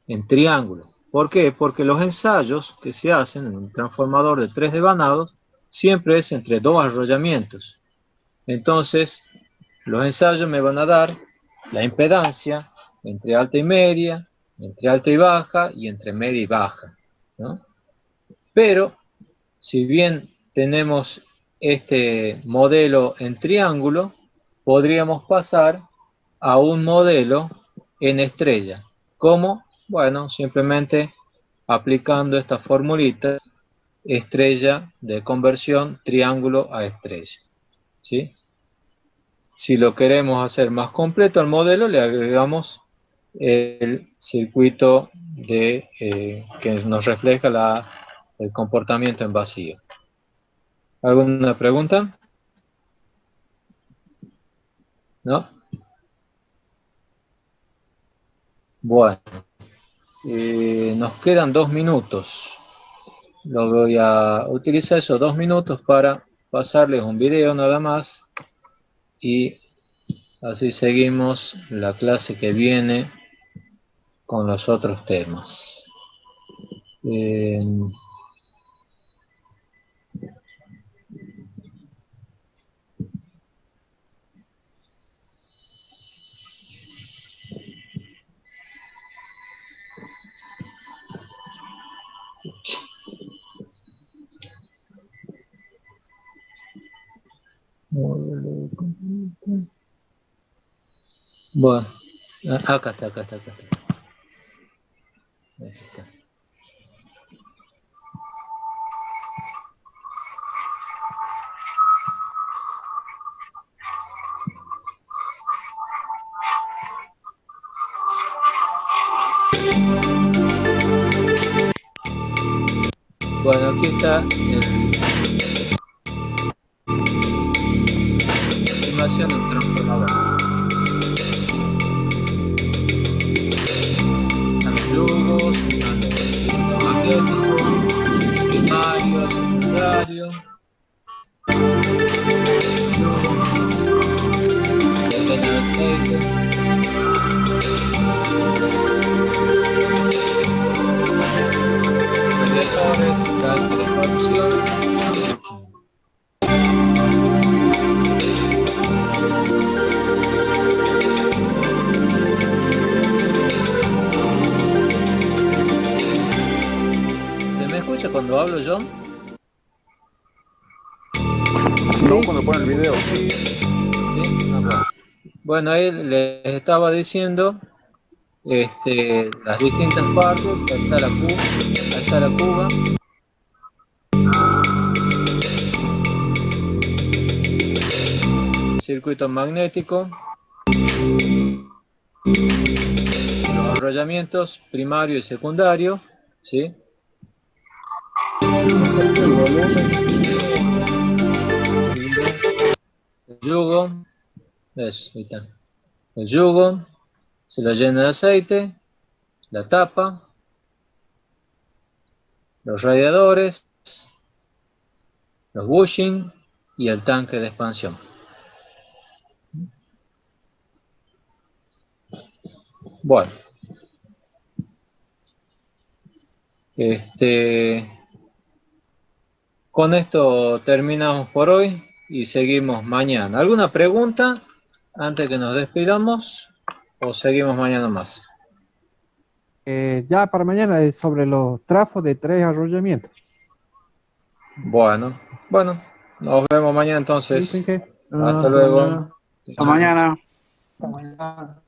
en triángulo. ¿Por qué? Porque los ensayos que se hacen en un transformador de 3 devanados siempre es entre 2 arrollamientos. Entonces, los ensayos me van a dar la impedancia entre alta y media, entre alta y baja, y entre media y baja, ¿no? Pero, si bien tenemos este modelo en triángulo, podríamos pasar a un modelo en estrella. ¿Cómo? Bueno, simplemente aplicando esta formulita, estrella de conversión, triángulo a estrella, ¿sí? Si lo queremos hacer más completo al modelo, le agregamos el circuito que nos refleja el comportamiento en vacío. ¿Alguna pregunta? ¿No? Bueno, nos quedan 2 minutos. Lo voy a utilizar esos 2 minutos para pasarles un video nada más, y así seguimos la clase que viene con los otros temas. Bueno, acá está. Ahí está. Bueno, aquí está la estimación del transformador. Están los lugos, están los magnéticos, primarios, secundarios. Depende del aceite. Radiadores, gas de expansión. ¿Se me escucha cuando hablo yo? No, cuando pone el video. ¿Sí? Bueno, ahí les estaba diciendo las distintas partes. Ahí está la cuba. El circuito magnético. Los enrollamientos primario y secundario, ¿sí? El yugo, eso, ahí está. El yugo, se lo llena de aceite, la tapa, los radiadores, los bushing y el tanque de expansión. Bueno, con esto terminamos por hoy y seguimos mañana. ¿Alguna pregunta antes que nos despidamos o seguimos mañana más? Ya para mañana es sobre los trafos de 3 arrollamientos. Bueno, nos vemos mañana entonces. Listo, Inge. Hasta luego. Hasta mañana. Hasta mañana.